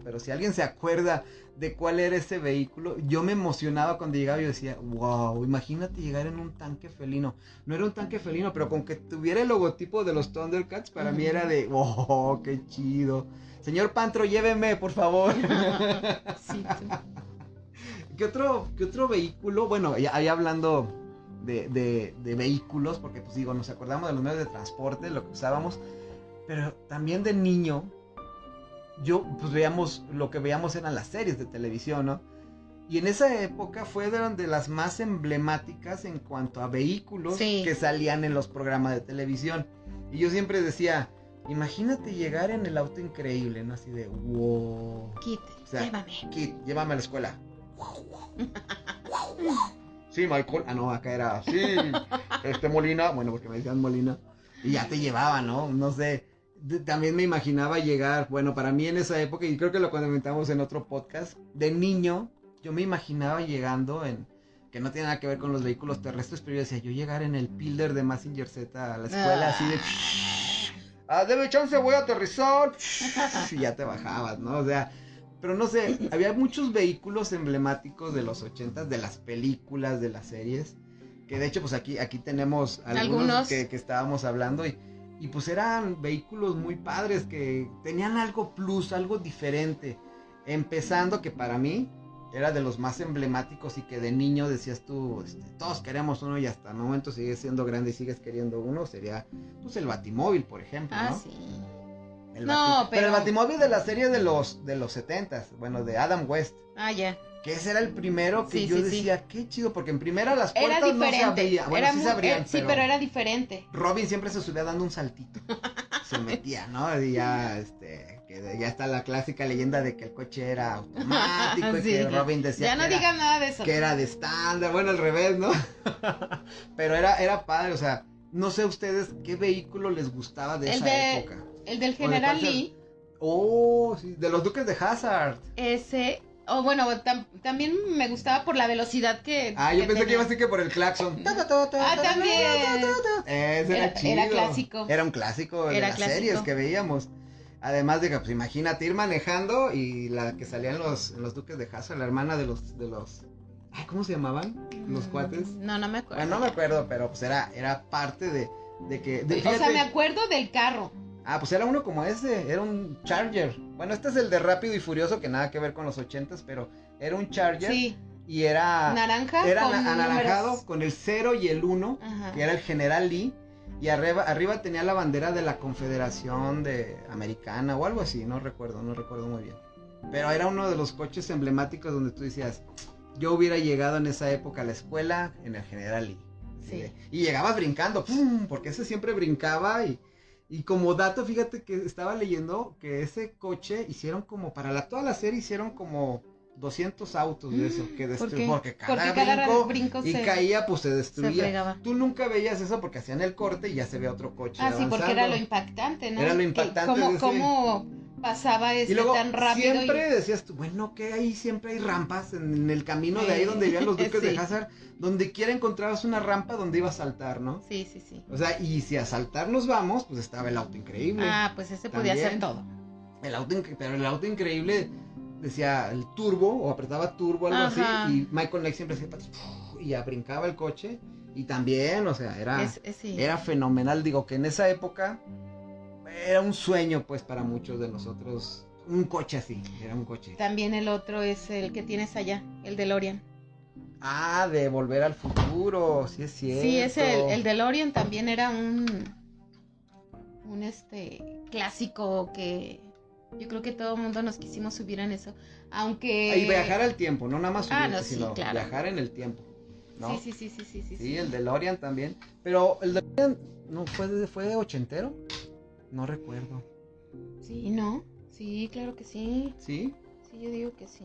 Pero si alguien se acuerda de cuál era ese vehículo, yo me emocionaba cuando llegaba. Yo decía, wow, imagínate llegar en un tanque felino. No era un tanque felino, pero con que tuviera el logotipo de los Thundercats, para mí era de, wow, qué chido. Señor Pantro, lléveme, por favor. Sí, sí. ¿Qué otro vehículo? Bueno, ahí hablando de vehículos, porque pues digo, nos acordamos de los medios de transporte, lo que usábamos, pero también de niño, lo que veíamos eran las series de televisión, ¿no? Y en esa época fue de las más emblemáticas en cuanto a vehículos que salían en los programas de televisión. Y yo siempre decía, imagínate llegar en el auto increíble, ¿no? Así de, wow. Kit, o sea, llévame. Kit, llévame a la escuela. Sí, Michael. No, acá era, sí, Molina, bueno, porque me decían Molina. Y ya te llevaba, ¿no? No sé. También me imaginaba llegar, bueno, para mí en esa época, y creo que lo comentamos en otro podcast, de niño, yo me imaginaba llegando que no tiene nada que ver con los vehículos terrestres, pero yo decía, yo llegar en el Pilder de Mazinger Z a la escuela, así de, deme chance, voy a aterrizar, y ya te bajabas, ¿no? O sea, pero no sé, había muchos vehículos emblemáticos de los 80s, de las películas, de las series, que de hecho, pues aquí tenemos algunos que estábamos hablando, y pues eran vehículos muy padres, que tenían algo plus, algo diferente, empezando que para mí era de los más emblemáticos y que de niño decías tú, todos queremos uno y hasta el momento sigues siendo grande y sigues queriendo uno, sería pues el Batimóvil, por ejemplo, ¿no? Sí. Pero el Batimóvil de la serie de los 70s, bueno, de Adam West. Ya. Que ese era el primero que yo decía, qué chido, porque en primera las puertas no se abrían. Bueno, sí se abrían, pero era diferente. Robin siempre se subía dando un saltito. Se metía, ¿no? Y ya, que ya está la clásica leyenda de que el coche era automático y que Robin decía ya no digan nada de eso. Que era de estándar, bueno, al revés, ¿no? Pero era padre, o sea, no sé ustedes qué vehículo les gustaba de esa época. El del General Lee. Oh, sí, de los Duques de Hazzard. Ese, bueno, también me gustaba por la velocidad que yo pensé que iba a decir que por el claxon. También. Ese era chido. Era clásico. Era un clásico de las series que veíamos. Además de que, pues imagínate ir manejando y la que salía en los Duques de Hazzard, la hermana de los ¿cómo se llamaban? Los cuates. No me acuerdo. Bueno, no me acuerdo, pero pues era parte de que... o sea, me acuerdo del carro. Pues era uno como ese, era un Charger. Bueno, este es el de Rápido y Furioso, que nada que ver con los 80s, pero era un Charger. Sí. Y era... Naranja. Era anaranjado con el 0 y el 1, que era el General Lee. Y arriba tenía la bandera de la Confederación Americana o algo así, no recuerdo muy bien. Pero era uno de los coches emblemáticos donde tú decías, yo hubiera llegado en esa época a la escuela en el General Lee. Sí. Y llegabas brincando, ¡pum! Porque ese siempre brincaba y como dato, fíjate que estaba leyendo que ese coche para toda la serie hicieron como 200 autos de eso que destruyeron. Porque cada brinco y caía, pues se destruía. Tú nunca veías eso porque hacían el corte y ya se ve otro coche avanzando. Sí, porque era lo impactante, ¿no? Era lo impactante. ¿Cómo pasaba y luego, tan rápido? Siempre decías tú, bueno, que ahí siempre hay rampas en el camino de ahí donde vivían los Duques de Hazzard. Donde quiera encontrabas una rampa donde iba a saltar, ¿no? Sí. O sea, y si a saltar nos vamos, pues estaba el auto increíble. Pues ese podía hacer todo. Pero el auto increíble decía el turbo, o apretaba turbo, algo así, y Michael Knight siempre hacía y ya brincaba el coche, y también, o sea, era fenomenal. Digo que en esa época era un sueño, pues, para muchos de nosotros, un coche así, era un coche. También el otro es el que tienes allá, el DeLorean. De Volver al Futuro, sí es cierto. Sí, el DeLorean también era un clásico que yo creo que todo el mundo nos quisimos subir en eso, aunque... Y viajar al tiempo, no nada más subirte, no, sí, sino claro. viajar en el tiempo, ¿no? Sí. Sí, el DeLorean también, pero el DeLorean no fue ochentero, no recuerdo. Sí, ¿no? Sí, claro que sí. ¿Sí? Sí, yo digo que sí.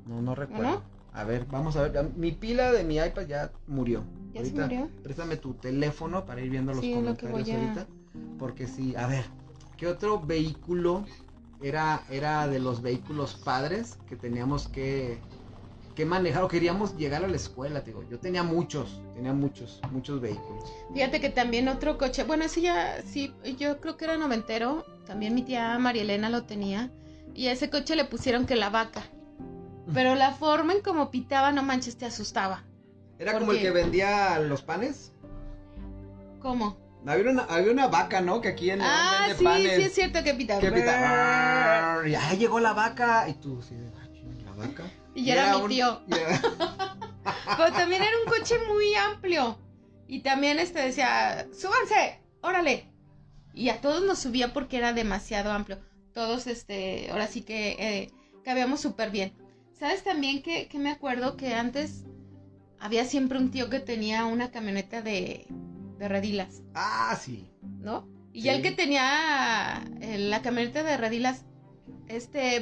No recuerdo. ¿No? A ver, vamos a ver. Mi pila de mi iPad ya murió. ¿Ya ahorita, se murió? Préstame tu teléfono para ir viendo los Sí, es lo que comentarios voy a... ahorita. Porque sí, a ver, ¿qué otro vehículo era de los vehículos padres que teníamos que manejar o queríamos llegar a la escuela? Digo, yo tenía muchos vehículos. Fíjate que también otro coche, bueno, ese ya, sí, yo creo que era noventero, también mi tía María Elena lo tenía, y a ese coche le pusieron que la vaca, pero la forma en como pitaba, no manches, te asustaba. ¿Era como el que vendía los panes? ¿Cómo? Había una vaca, ¿no? Que aquí en León vende sí, panes. sí es cierto que pitaba. Que pitaba. Ya llegó la vaca. Y tú, sí, la vaca. Y era mi tío. Pero también era un coche muy amplio. Y también decía, súbanse, órale. Y a todos nos subía porque era demasiado amplio. Todos, ahora sí que cabíamos súper bien. ¿Sabes también que me acuerdo que antes había siempre un tío que tenía una camioneta de redilas? Ah, sí. ¿No? Y Sí. ya el que tenía la camioneta de redilas,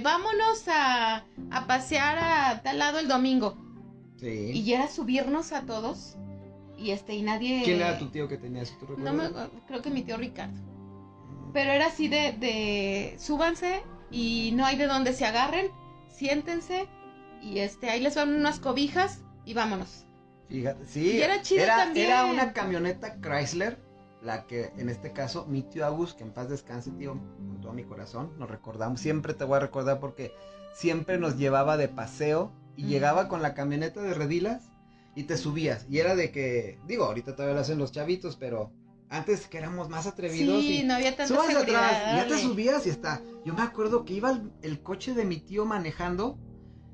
vámonos a pasear a tal lado el domingo. Sí. Y ya era subirnos a todos. Y nadie... ¿Quién era tu tío que tenía eso? ¿Tú recuerdas? Creo que mi tío Ricardo. Pero era así de súbanse y no hay de dónde se agarren, siéntense y ahí les van unas cobijas y vámonos. Fíjate, sí. Y era chido también. Era una camioneta Chrysler, la que en este caso mi tío Agus, que en paz descanse, tío, con todo mi corazón, nos recordamos, siempre te voy a recordar porque siempre nos llevaba de paseo y llegaba con la camioneta de redilas y te subías. Y era de que, digo, ahorita todavía lo hacen los chavitos, pero antes que éramos más atrevidos. Sí, y no había tanta súbanse seguridad. atrás, y ya te subías y está. Yo me acuerdo que iba el coche de mi tío manejando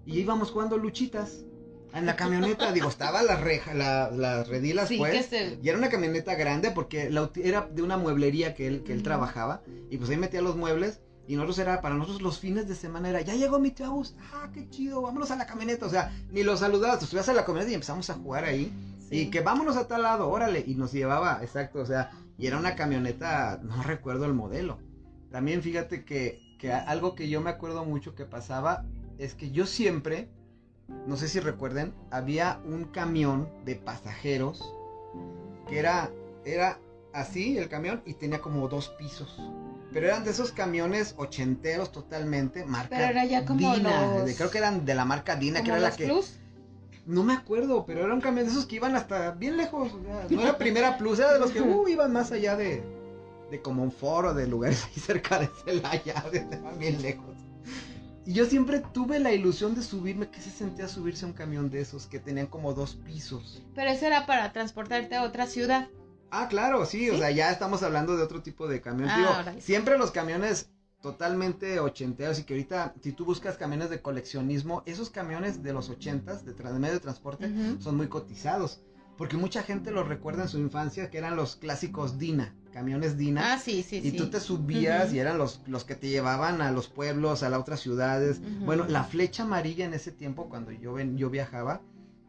y íbamos jugando luchitas en la camioneta. Digo, estaba la reja, las redilas, sí, pues. Y era una camioneta grande porque era de una mueblería que él trabajaba. Y pues ahí metía los muebles. Y para nosotros los fines de semana era, ya llegó mi tío Agus, qué chido, vámonos a la camioneta. O sea, ni los saludabas, tú subías a la camioneta y empezamos a jugar ahí. Sí. Y que vámonos a tal lado, órale. Y nos llevaba, exacto, o sea, y era una camioneta, no recuerdo el modelo. También fíjate que algo que yo me acuerdo mucho que pasaba es que yo siempre, no sé si recuerden, había un camión de pasajeros que era así el camión y tenía como 2 pisos. Pero eran de esos camiones ochenteros totalmente, marca pero era ya como Dina, creo que eran de la marca Dina, que era la que... Plus. No me acuerdo, pero era un camión de esos que iban hasta bien lejos, o sea, no era Primera Plus, era de los que iban más allá de como un foro, de lugares ahí cerca de Celaya, estaban bien lejos. Y yo siempre tuve la ilusión de subirme, que se sentía subirse a un camión de esos que tenían como 2 pisos. Pero eso era para transportarte a otra ciudad. Ah, claro, sí, o sea, ya estamos hablando de otro tipo de camión. Digo, siempre los camiones totalmente ochenteros y que ahorita, si tú buscas camiones de coleccionismo, esos camiones de los 80s, de medio de transporte, son muy cotizados. Porque mucha gente los recuerda en su infancia, que eran los clásicos Dina, camiones Dina. Ah, sí. Y tú te subías y eran los que te llevaban a los pueblos, a las otras ciudades. Bueno, la Flecha Amarilla en ese tiempo, cuando yo viajaba,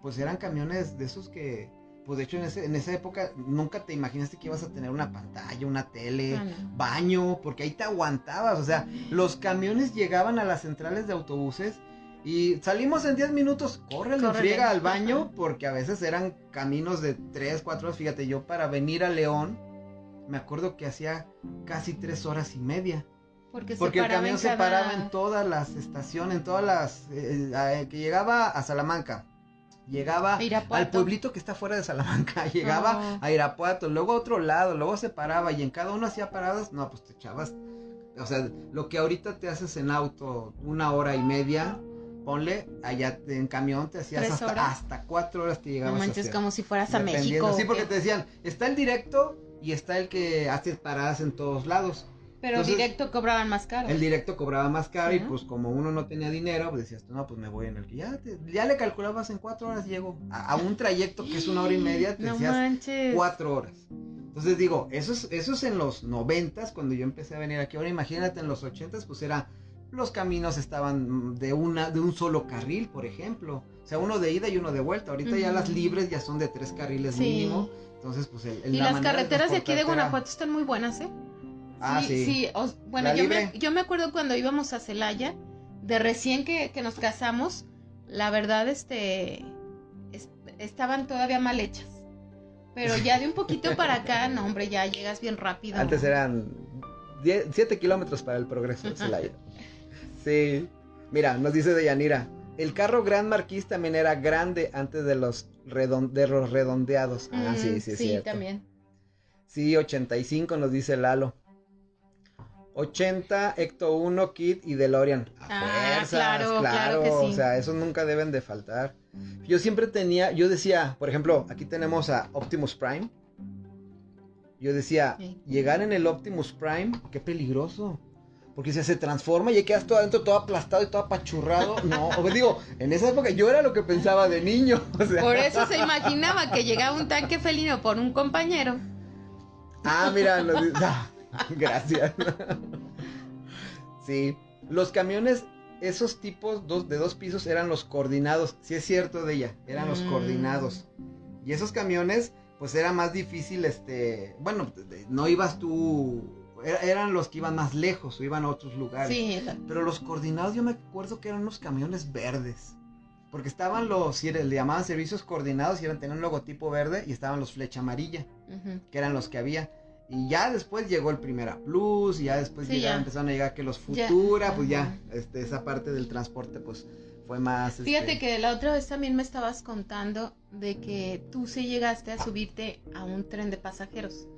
pues eran camiones de esos que... Pues de hecho en esa época nunca te imaginaste que ibas a tener una pantalla, una tele, baño, porque ahí te aguantabas. O sea, los camiones llegaban a las centrales de autobuses y salimos en 10 minutos, córrele en friega al baño, porque a veces eran caminos de 3, 4 horas. Fíjate, yo para venir a León, me acuerdo que hacía casi 3 horas y media. Porque el camión se paraba en todas las estaciones, en todas las... que llegaba a Salamanca. Llegaba al pueblito que está fuera de Salamanca, llegaba a Irapuato, luego a otro lado, luego se paraba y en cada uno hacía paradas, no, pues te echabas, o sea, lo que ahorita te haces en auto 1 hora y media, ponle, allá en camión te hacías hasta 4 horas te llegabas. No manches, a hacer, como si fueras a México. Sí, porque te decían, está el directo y está el que hace paradas en todos lados. Pero entonces, directo cobraban más caro. El directo cobraba más caro y pues como uno no tenía dinero, pues decías, no, pues me voy en el que ya le calculabas en 4 horas llego a un trayecto que es 1 hora y media, te decías 4 horas. Entonces digo, eso es en los 90s cuando yo empecé a venir aquí. Ahora imagínate en los 80s, pues los caminos estaban de un solo carril, por ejemplo. O sea, uno de ida y uno de vuelta. Ahorita ya las libres ya son de 3 carriles mínimo. Entonces, pues y las carreteras de aquí de Guanajuato están muy buenas, ¿eh? Ah, sí. Bueno, yo me acuerdo cuando íbamos a Celaya, de recién que nos casamos, la verdad, estaban todavía mal hechas. Pero ya de un poquito para acá, no, hombre, ya llegas bien rápido. Antes eran 7 kilómetros para el progreso de Celaya. Sí. Mira, nos dice Deyanira, el carro Gran Marquis también era grande antes de los redondeados. Sí, es cierto. Sí, también. Sí, 85 nos dice Lalo. 80, Ecto 1, Kit y DeLorean. Claro que sí. O sea, esos nunca deben de faltar. Yo siempre yo decía, por ejemplo, aquí tenemos a Optimus Prime. Yo decía, llegar en el Optimus Prime, qué peligroso. Porque si se transforma y ya quedas todo adentro, todo aplastado y todo apachurrado. No, digo, en esa época yo era lo que pensaba de niño. O sea. Por eso se imaginaba que llegaba un tanque felino por un compañero. Mira, gracias. Sí, los camiones, esos tipos de 2 pisos eran los coordinados. Sí es cierto de ella, eran los coordinados. Y esos camiones, pues era más difícil, bueno, no ibas tú, eran los que iban más lejos o iban a otros lugares. Sí. Pero los coordinados yo me acuerdo que eran unos camiones verdes. Porque estaban le llamaban servicios coordinados y tenían un logotipo verde, y estaban los flecha amarilla, que eran los que había. Y ya después llegó el Primera Plus, y ya después empezaron a llegar que los Futura, pues ya, esa parte del transporte, pues, fue más... Fíjate que la otra vez también me estabas contando de que tú sí llegaste a subirte a un tren de pasajeros.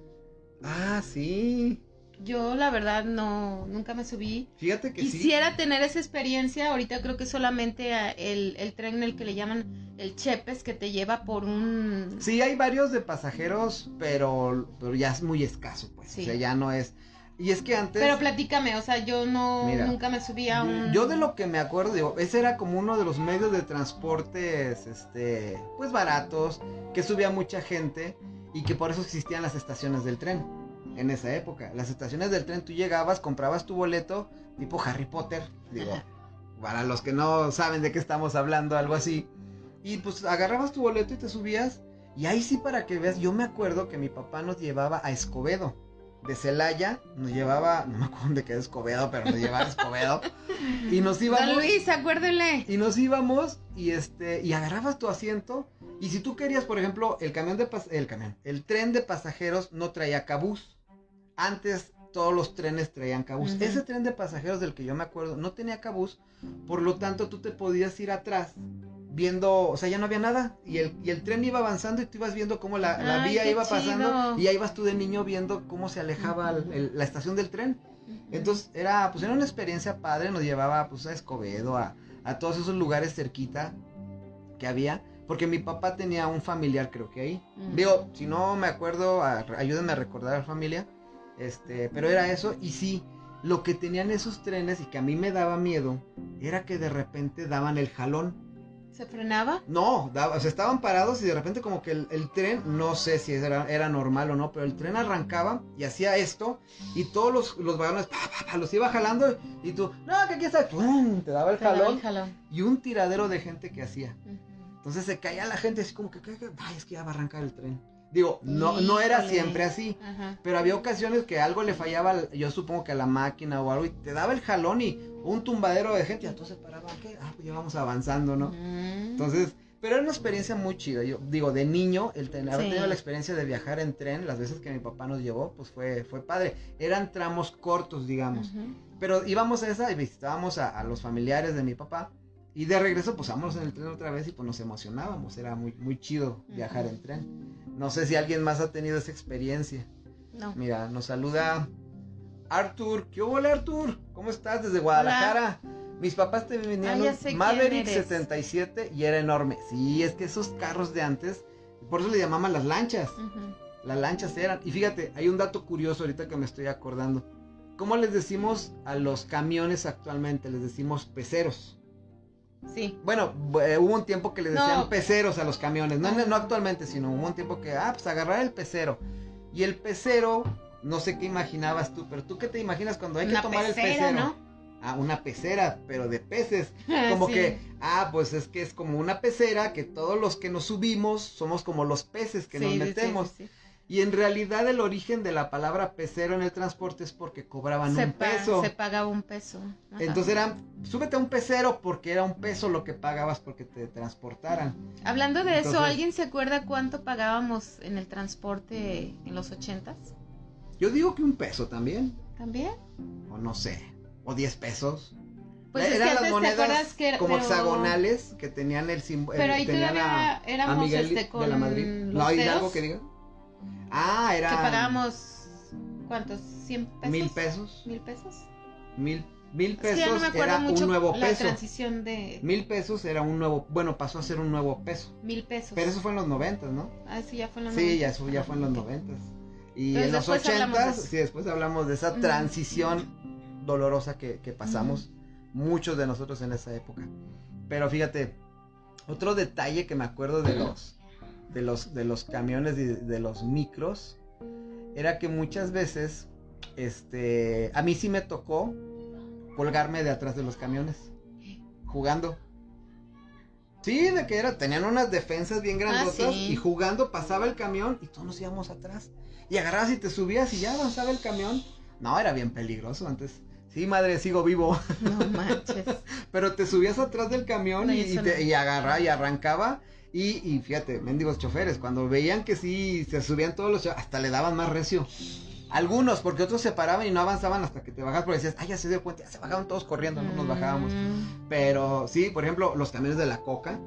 Sí. Yo, la verdad, nunca me subí. Fíjate que Quisiera tener esa experiencia. Ahorita creo que solamente el tren en el que le llaman el Chepes, que te lleva por un... Sí, hay varios de pasajeros, pero ya es muy escaso, pues. Sí. O sea, ya no es... Y es que antes... Pero platícame, o sea, yo nunca me subí a un... Yo de lo que me acuerdo, digo, ese era como uno de los medios de transportes, pues baratos, que subía mucha gente, y que por eso existían las estaciones del tren. En esa época, las estaciones del tren, tú llegabas, comprabas tu boleto, tipo Harry Potter, digo, para los que no saben de qué estamos hablando, algo así, y pues agarrabas tu boleto y te subías, y ahí sí, para que veas, yo me acuerdo que mi papá nos llevaba a Escobedo, de Celaya, nos llevaba, no me acuerdo de qué es Escobedo, pero nos llevaba a Escobedo, y nos íbamos... Don Luis, acuérdele. Y nos íbamos, y agarrabas tu asiento, y si tú querías, por ejemplo, el tren de pasajeros no traía cabús. Antes todos los trenes traían cabús. Ese tren de pasajeros del que yo me acuerdo no tenía cabús, por lo tanto tú te podías ir atrás viendo, o sea, ya no había nada, y el tren iba avanzando y tú ibas viendo cómo la vía iba pasando, y ahí ibas tú de niño viendo cómo se alejaba la estación del tren. Entonces era una experiencia padre, nos llevaba pues a Escobedo, a todos esos lugares cerquita que había. Porque mi papá tenía un familiar, creo que ahí. Digo, si no me acuerdo, ayúdenme a recordar a la familia. Pero era eso, y sí, lo que tenían esos trenes y que a mí me daba miedo era que de repente daban el jalón. ¿Se frenaba? No, o sea, estaban parados y de repente como que el tren, no sé si era normal o no, pero el tren arrancaba y hacía esto, y todos los vagones los iba jalando, y tú, no, que aquí está, ¡pum! Te daba el jalón, y un tiradero de gente que hacía. Entonces se caía la gente así como que ay, es que ya va a arrancar el tren. Digo, no era siempre así, pero había ocasiones que algo le fallaba, yo supongo que a la máquina o algo, y te daba el jalón y un tumbadero de gente, y entonces se paraban, ¿qué? Pues ya vamos avanzando, ¿no? Entonces, pero era una experiencia muy chida. Yo digo, de niño, haber tenido la experiencia de viajar en tren, las veces que mi papá nos llevó, pues fue padre. Eran tramos cortos, digamos, pero íbamos a esa y visitábamos a los familiares de mi papá. Y de regreso, pues vámonos en el tren otra vez y pues nos emocionábamos. Era muy, muy chido viajar en tren. No sé si alguien más ha tenido esa experiencia. No. Mira, nos saluda Arthur. ¿Qué hubo, Arthur? ¿Cómo estás? Desde Guadalajara. Hola. Mis papás te venían un Maverick 77 y era enorme. Sí, es que esos carros de antes, por eso le llamaban las lanchas. Las lanchas eran. Y fíjate, hay un dato curioso ahorita que me estoy acordando. ¿Cómo les decimos a los camiones actualmente? Les decimos peceros. Sí. Bueno, hubo un tiempo que le decían peceros a los camiones, no actualmente, sino hubo un tiempo que, pues agarrar el pecero. Y el pecero, no sé qué imaginabas tú, pero ¿tú qué te imaginas cuando hay que tomar pecera, el pecero? ¿no? Una pecera, pero de peces. Como Sí. que, pues es que es como una pecera que todos los que nos subimos somos como los peces que nos metemos. Sí. Y en realidad el origen de la palabra pecero en el transporte es porque cobraban un peso. Se pagaba un peso. Ajá. Entonces súbete a un pecero porque era un peso lo que pagabas porque te transportaran. Hablando de eso, ¿alguien se acuerda cuánto pagábamos en el transporte en los 80s? Yo digo que un peso también. ¿También? O no sé, o 10 pesos. Pues es eran que las antes monedas que como pero... hexagonales que tenían el símbolo. Pero ahí todavía éramos con de la Madrid. los ¿No hay dedos, algo que diga? Era... Que pagábamos, ¿cuántos? ¿100 pesos? 1000 pesos. 1000 pesos. 1000 pesos es que ya no me acuerdo era mucho un nuevo la peso. transición de... 1000 pesos era un nuevo, bueno, pasó a ser un nuevo peso. 1000 pesos. Pero eso fue en los 90, ¿no? Sí, ya fue en los 90. Sí, eso ya fue en los 90. Y entonces, en los después 80, sí, después hablamos de esa transición dolorosa que pasamos muchos de nosotros en esa época. Pero fíjate, otro detalle que me acuerdo de los camiones y de los micros era que muchas veces a mí sí me tocó colgarme de atrás de los camiones jugando. Sí, de que tenían unas defensas bien grandotas y jugando pasaba el camión y todos nos íbamos atrás. Y agarrabas y te subías y ya avanzaba el camión. No, era bien peligroso antes. Sí, madre, sigo vivo. No manches. Pero te subías atrás del camión y agarraba y arrancaba. Y fíjate, mendigos choferes, cuando veían que sí se subían todos los hasta le daban más recio. Algunos, porque otros se paraban y no avanzaban hasta que te bajas porque decías, ya se dio cuenta, ya se bajaban todos corriendo, no nos bajábamos. Pero sí, por ejemplo, los camiones de la Coca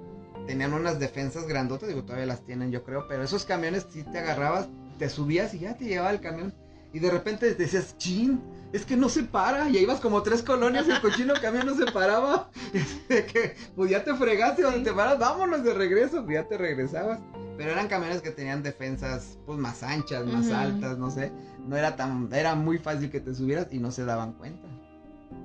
tenían unas defensas grandotas, digo, todavía las tienen yo creo, pero esos camiones sí te agarrabas, te subías y ya te llevaba el camión. Y de repente decías, chin, es que no se para. Y ahí ibas como 3 colonias y el cochino camión no se paraba. De que, pues ya te fregaste donde te paras, vámonos de regreso, pues ya te regresabas. Pero eran camiones que tenían defensas pues más anchas, más altas, no sé. No era era muy fácil que te subieras y no se daban cuenta.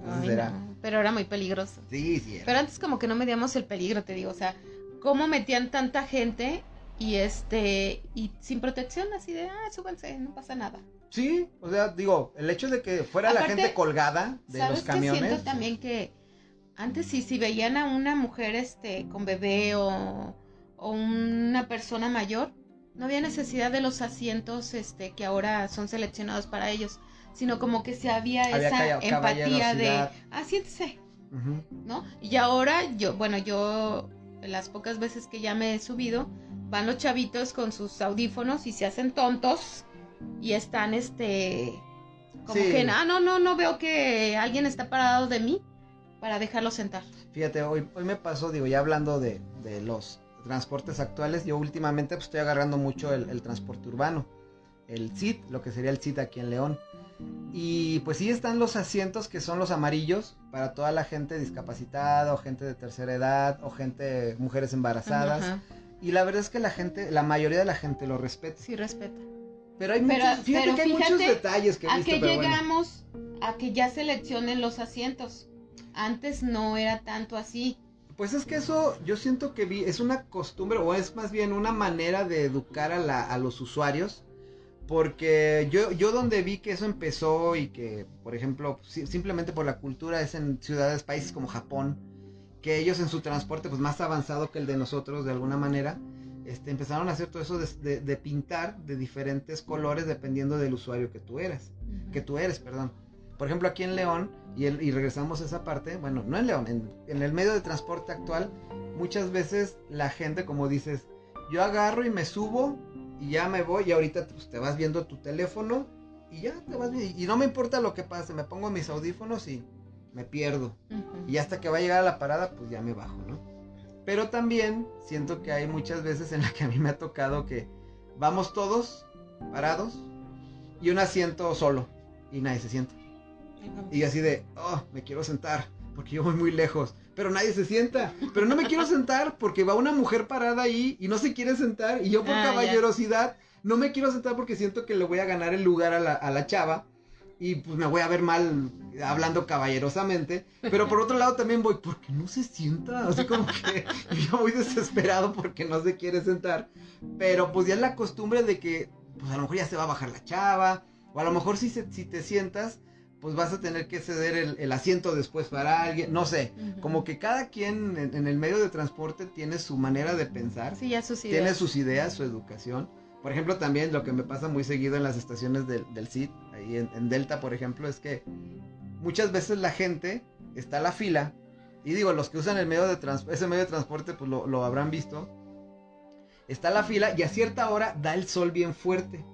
Entonces Pero era muy peligroso. Sí, sí. Pero antes como que no medíamos el peligro, te digo, o sea, cómo metían tanta gente y y sin protección, así de, súbanse, no pasa nada. Sí, o sea, digo, el hecho de que fuera aparte, la gente colgada de los camiones. Siento también que antes si veían a una mujer con bebé o una persona mayor, no había necesidad de los asientos que ahora son seleccionados para ellos, sino como que se había esa empatía de, siéntese, ¿no? Y ahora yo las pocas veces que ya me he subido, van los chavitos con sus audífonos y se hacen tontos y están como que no veo que alguien está parado de mí para dejarlo sentar. Fíjate, hoy me pasó, digo, ya hablando de los transportes actuales, yo últimamente pues estoy agarrando mucho el transporte urbano, el CIT, lo que sería el CIT aquí en León. Y pues sí están los asientos que son los amarillos para toda la gente discapacitada o gente de tercera edad o mujeres embarazadas. Ajá. Y la verdad es que la mayoría de la gente lo respeta. Sí, respeta. Pero hay muchos detalles que he visto. ¿A qué llegamos? A que ya seleccionen los asientos. Antes no era tanto así. Pues es que eso yo siento que es una costumbre o es más bien una manera de educar a los usuarios. Porque yo donde vi que eso empezó y que, por ejemplo, simplemente por la cultura es en países como Japón, que ellos en su transporte pues más avanzado que el de nosotros de alguna manera, empezaron a hacer todo eso de pintar de diferentes colores dependiendo del usuario que tú eres. Por ejemplo, aquí en León, y regresamos a esa parte, bueno, no en León, en el medio de transporte actual, muchas veces la gente, como dices, yo agarro y me subo y ya me voy y ahorita pues, te vas viendo tu teléfono y ya te vas viendo, y no me importa lo que pase, me pongo mis audífonos y me pierdo. Y hasta que va a llegar a la parada, pues ya me bajo, ¿no? Pero también siento que hay muchas veces en las que a mí me ha tocado que vamos todos parados y un asiento solo y nadie se sienta. Y así de, me quiero sentar porque yo voy muy lejos, pero nadie se sienta. Pero no me quiero sentar porque va una mujer parada ahí y no se quiere sentar y yo por caballerosidad no me quiero sentar porque siento que le voy a ganar el lugar a la chava. Y pues me voy a ver mal hablando caballerosamente. Pero por otro lado también voy, porque no se sienta. Así como que yo voy desesperado porque no se quiere sentar. Pero pues ya es la costumbre de que pues a lo mejor ya se va a bajar la chava, o a lo mejor si te sientas, pues vas a tener que ceder el asiento después para alguien, no sé, como que cada quien en el medio de transporte tiene su manera de pensar, sí, ya sus ideas. Tiene sus ideas, su educación. Por ejemplo, también lo que me pasa muy seguido en las estaciones del CID, ahí en Delta, por ejemplo, es que muchas veces la gente está a la fila, y digo, los que usan ese medio de transporte, pues lo habrán visto, está a la fila y a cierta hora da el sol bien fuerte.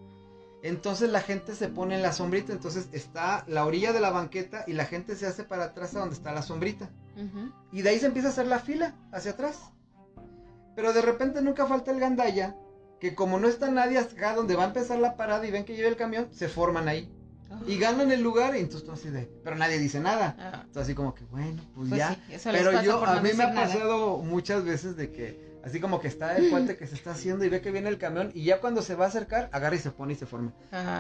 Entonces la gente se pone en la sombrita, entonces está la orilla de la banqueta y la gente se hace para atrás a donde está la sombrita. Y de ahí se empieza a hacer la fila hacia atrás. Pero de repente nunca falta el gandalla, que como no está nadie acá donde va a empezar la parada y ven que lleva el camión, se forman ahí. Y ganan el lugar y entonces tú así de... Pero nadie dice nada. Entonces así como que, bueno, pues ya. Sí, pero a mí me ha pasado muchas veces de que... Así como que está el cuate que se está haciendo y ve que viene el camión y ya cuando se va a acercar, agarra y se pone y se forma.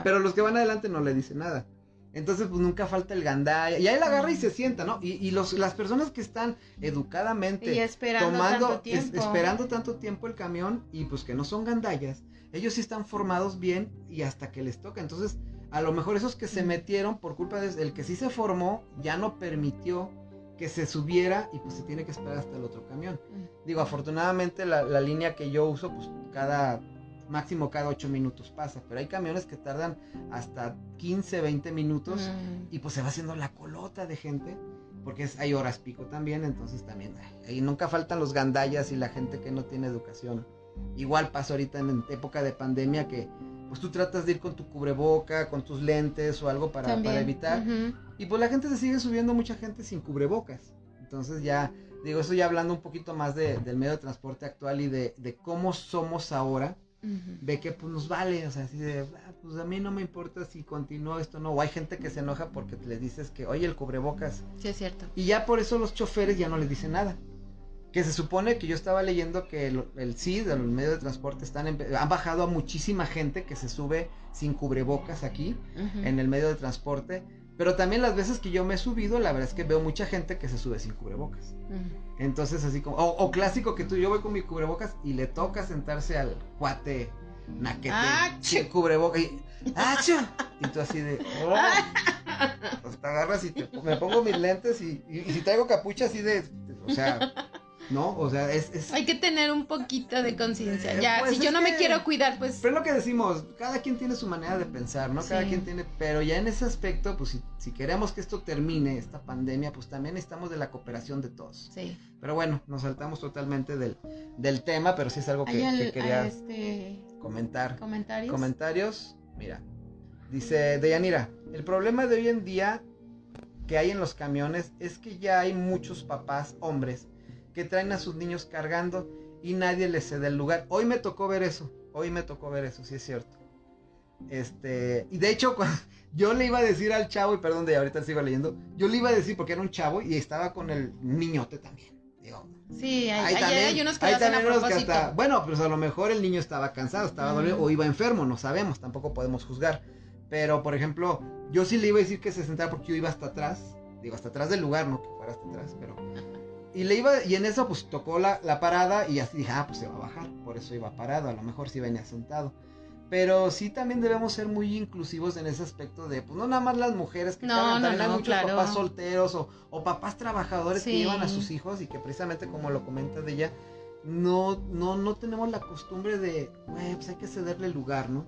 Pero los que van adelante no le dicen nada. Entonces pues nunca falta el gandalla. Y ahí él agarra y se sienta, ¿no? Y las personas que están educadamente y esperando tanto tiempo el camión y pues que no son gandallas, ellos sí están formados bien y hasta que les toca. Entonces a lo mejor esos que se metieron por culpa del que sí se formó ya no permitió que se subiera y pues se tiene que esperar hasta el otro camión. Digo, afortunadamente la línea que yo uso, pues máximo cada 8 minutos pasa, pero hay camiones que tardan hasta 15, 20 minutos y pues se va haciendo la colota de gente, porque hay horas pico también, entonces también ahí nunca faltan los gandallas y la gente que no tiene educación. Igual pasa ahorita en época de pandemia que pues tú tratas de ir con tu cubreboca, con tus lentes o algo para evitar. Y pues la gente se sigue subiendo, mucha gente sin cubrebocas. Entonces ya, digo, eso ya hablando un poquito más del medio de transporte actual y de cómo somos ahora, de que pues nos vale, o sea, así de, pues a mí no me importa si continúa esto o no. O hay gente que se enoja porque les dices que, oye, el cubrebocas. Sí, es cierto. Y ya por eso los choferes ya no les dicen nada. Que se supone que yo estaba leyendo que el CID, el medio de transporte, han bajado a muchísima gente que se sube sin cubrebocas aquí, en el medio de transporte. Pero también las veces que yo me he subido, la verdad es que veo mucha gente que se sube sin cubrebocas. Entonces así como, o clásico que yo voy con mi cubrebocas y le toca sentarse al cuate naquete sin cubrebocas y tú así de, pues te agarras y me pongo mis lentes y si traigo capucha así de, o sea... ¿No? O sea, hay que tener un poquito de conciencia. Ya, pues si yo no me quiero cuidar, pues... Pero es lo que decimos, cada quien tiene su manera de pensar, ¿no? Cada quien tiene... Pero ya en ese aspecto, pues si queremos que esto termine, esta pandemia, pues también necesitamos de la cooperación de todos. Sí. Pero bueno, nos saltamos totalmente del tema, pero sí es algo que quería comentar. ¿Comentarios? Mira, dice Deyanira, el problema de hoy en día que hay en los camiones es que ya hay muchos papás, hombres, que traen a sus niños cargando y nadie les cede el lugar. Hoy me tocó ver eso, sí es cierto. Y de hecho, yo le iba a decir al chavo, y perdón, de ahorita sigo leyendo, yo le iba a decir porque era un chavo y estaba con el niñote también. Digo, sí, hay unos que lo hacen a propósito. Bueno, pues a lo mejor el niño estaba cansado, estaba dolido o iba enfermo, no sabemos, tampoco podemos juzgar. Pero, por ejemplo, yo sí le iba a decir que se sentara porque yo iba hasta atrás, hasta atrás del lugar, no que fuera hasta atrás, pero... Y en eso pues tocó la parada y así dije, pues se va a bajar, por eso iba parado, a lo mejor sí venía sentado. Pero sí también debemos ser muy inclusivos en ese aspecto de, pues no nada más las mujeres que cargan, también hay muchos papás solteros o papás trabajadores que llevan a sus hijos y que precisamente como lo comenta de ella, no tenemos la costumbre de, pues hay que cederle el lugar, ¿no?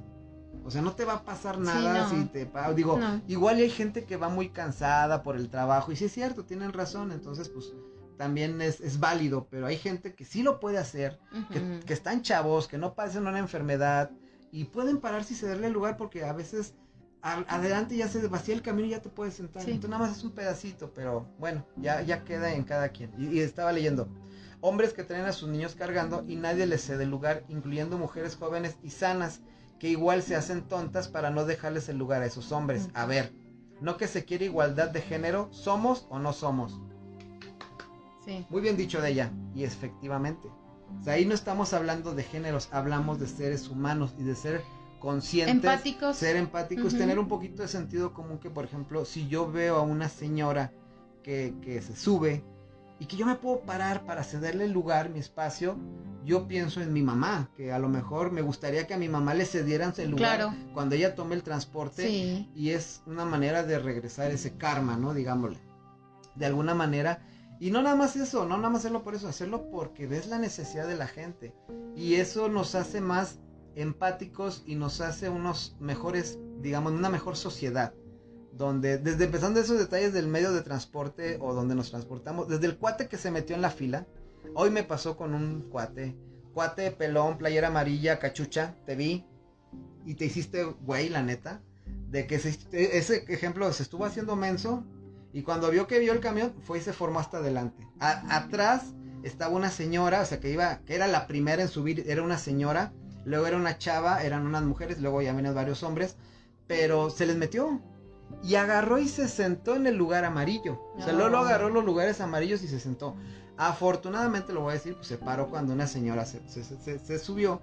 O sea, no te va a pasar nada si te... Digo, igual hay gente que va muy cansada por el trabajo y sí es cierto, tienen razón, entonces pues... también es válido, pero hay gente que sí lo puede hacer, que están chavos, que no padecen una enfermedad y pueden pararse y cederle el lugar porque a veces adelante ya se vacía el camino y ya te puedes sentar, entonces nada más es un pedacito, pero bueno, ya queda en cada quien. Y estaba leyendo, hombres que traen a sus niños cargando y nadie les cede el lugar, incluyendo mujeres jóvenes y sanas, que igual se hacen tontas para no dejarles el lugar a esos hombres. A ver, no que se quiere igualdad de género, ¿somos o no somos? Sí. Muy bien dicho de ella, y efectivamente. O sea, ahí no estamos hablando de géneros, hablamos de seres humanos y de ser conscientes, ser empáticos, tener un poquito de sentido común que, por ejemplo, si yo veo a una señora que se sube y que yo me puedo parar para cederle el lugar, mi espacio, yo pienso en mi mamá, que a lo mejor me gustaría que a mi mamá le cedieran el lugar Claro. cuando ella tome el transporte, Sí. y es una manera de regresar ese karma, ¿no? Digámosle, de alguna manera. Y no nada más eso, no nada más hacerlo por eso, hacerlo porque ves la necesidad de la gente. Y eso nos hace más empáticos y nos hace unos mejores, digamos, una mejor sociedad. Donde, desde empezando esos detalles del medio de transporte o donde nos transportamos, desde el cuate que se metió en la fila. Hoy me pasó con un cuate pelón, playera amarilla, cachucha, te vi y te hiciste güey, la neta, de que ese ejemplo se estuvo haciendo menso. Y cuando vio el camión, fue y se formó hasta adelante. Atrás estaba una señora, o sea, que era la primera en subir, era una señora. Luego era una chava, eran unas mujeres, luego ya venían varios hombres. Pero se les metió. Y agarró y se sentó en el lugar amarillo. O sea, luego agarró los lugares amarillos y se sentó. Afortunadamente, lo voy a decir, pues se paró cuando una señora se subió.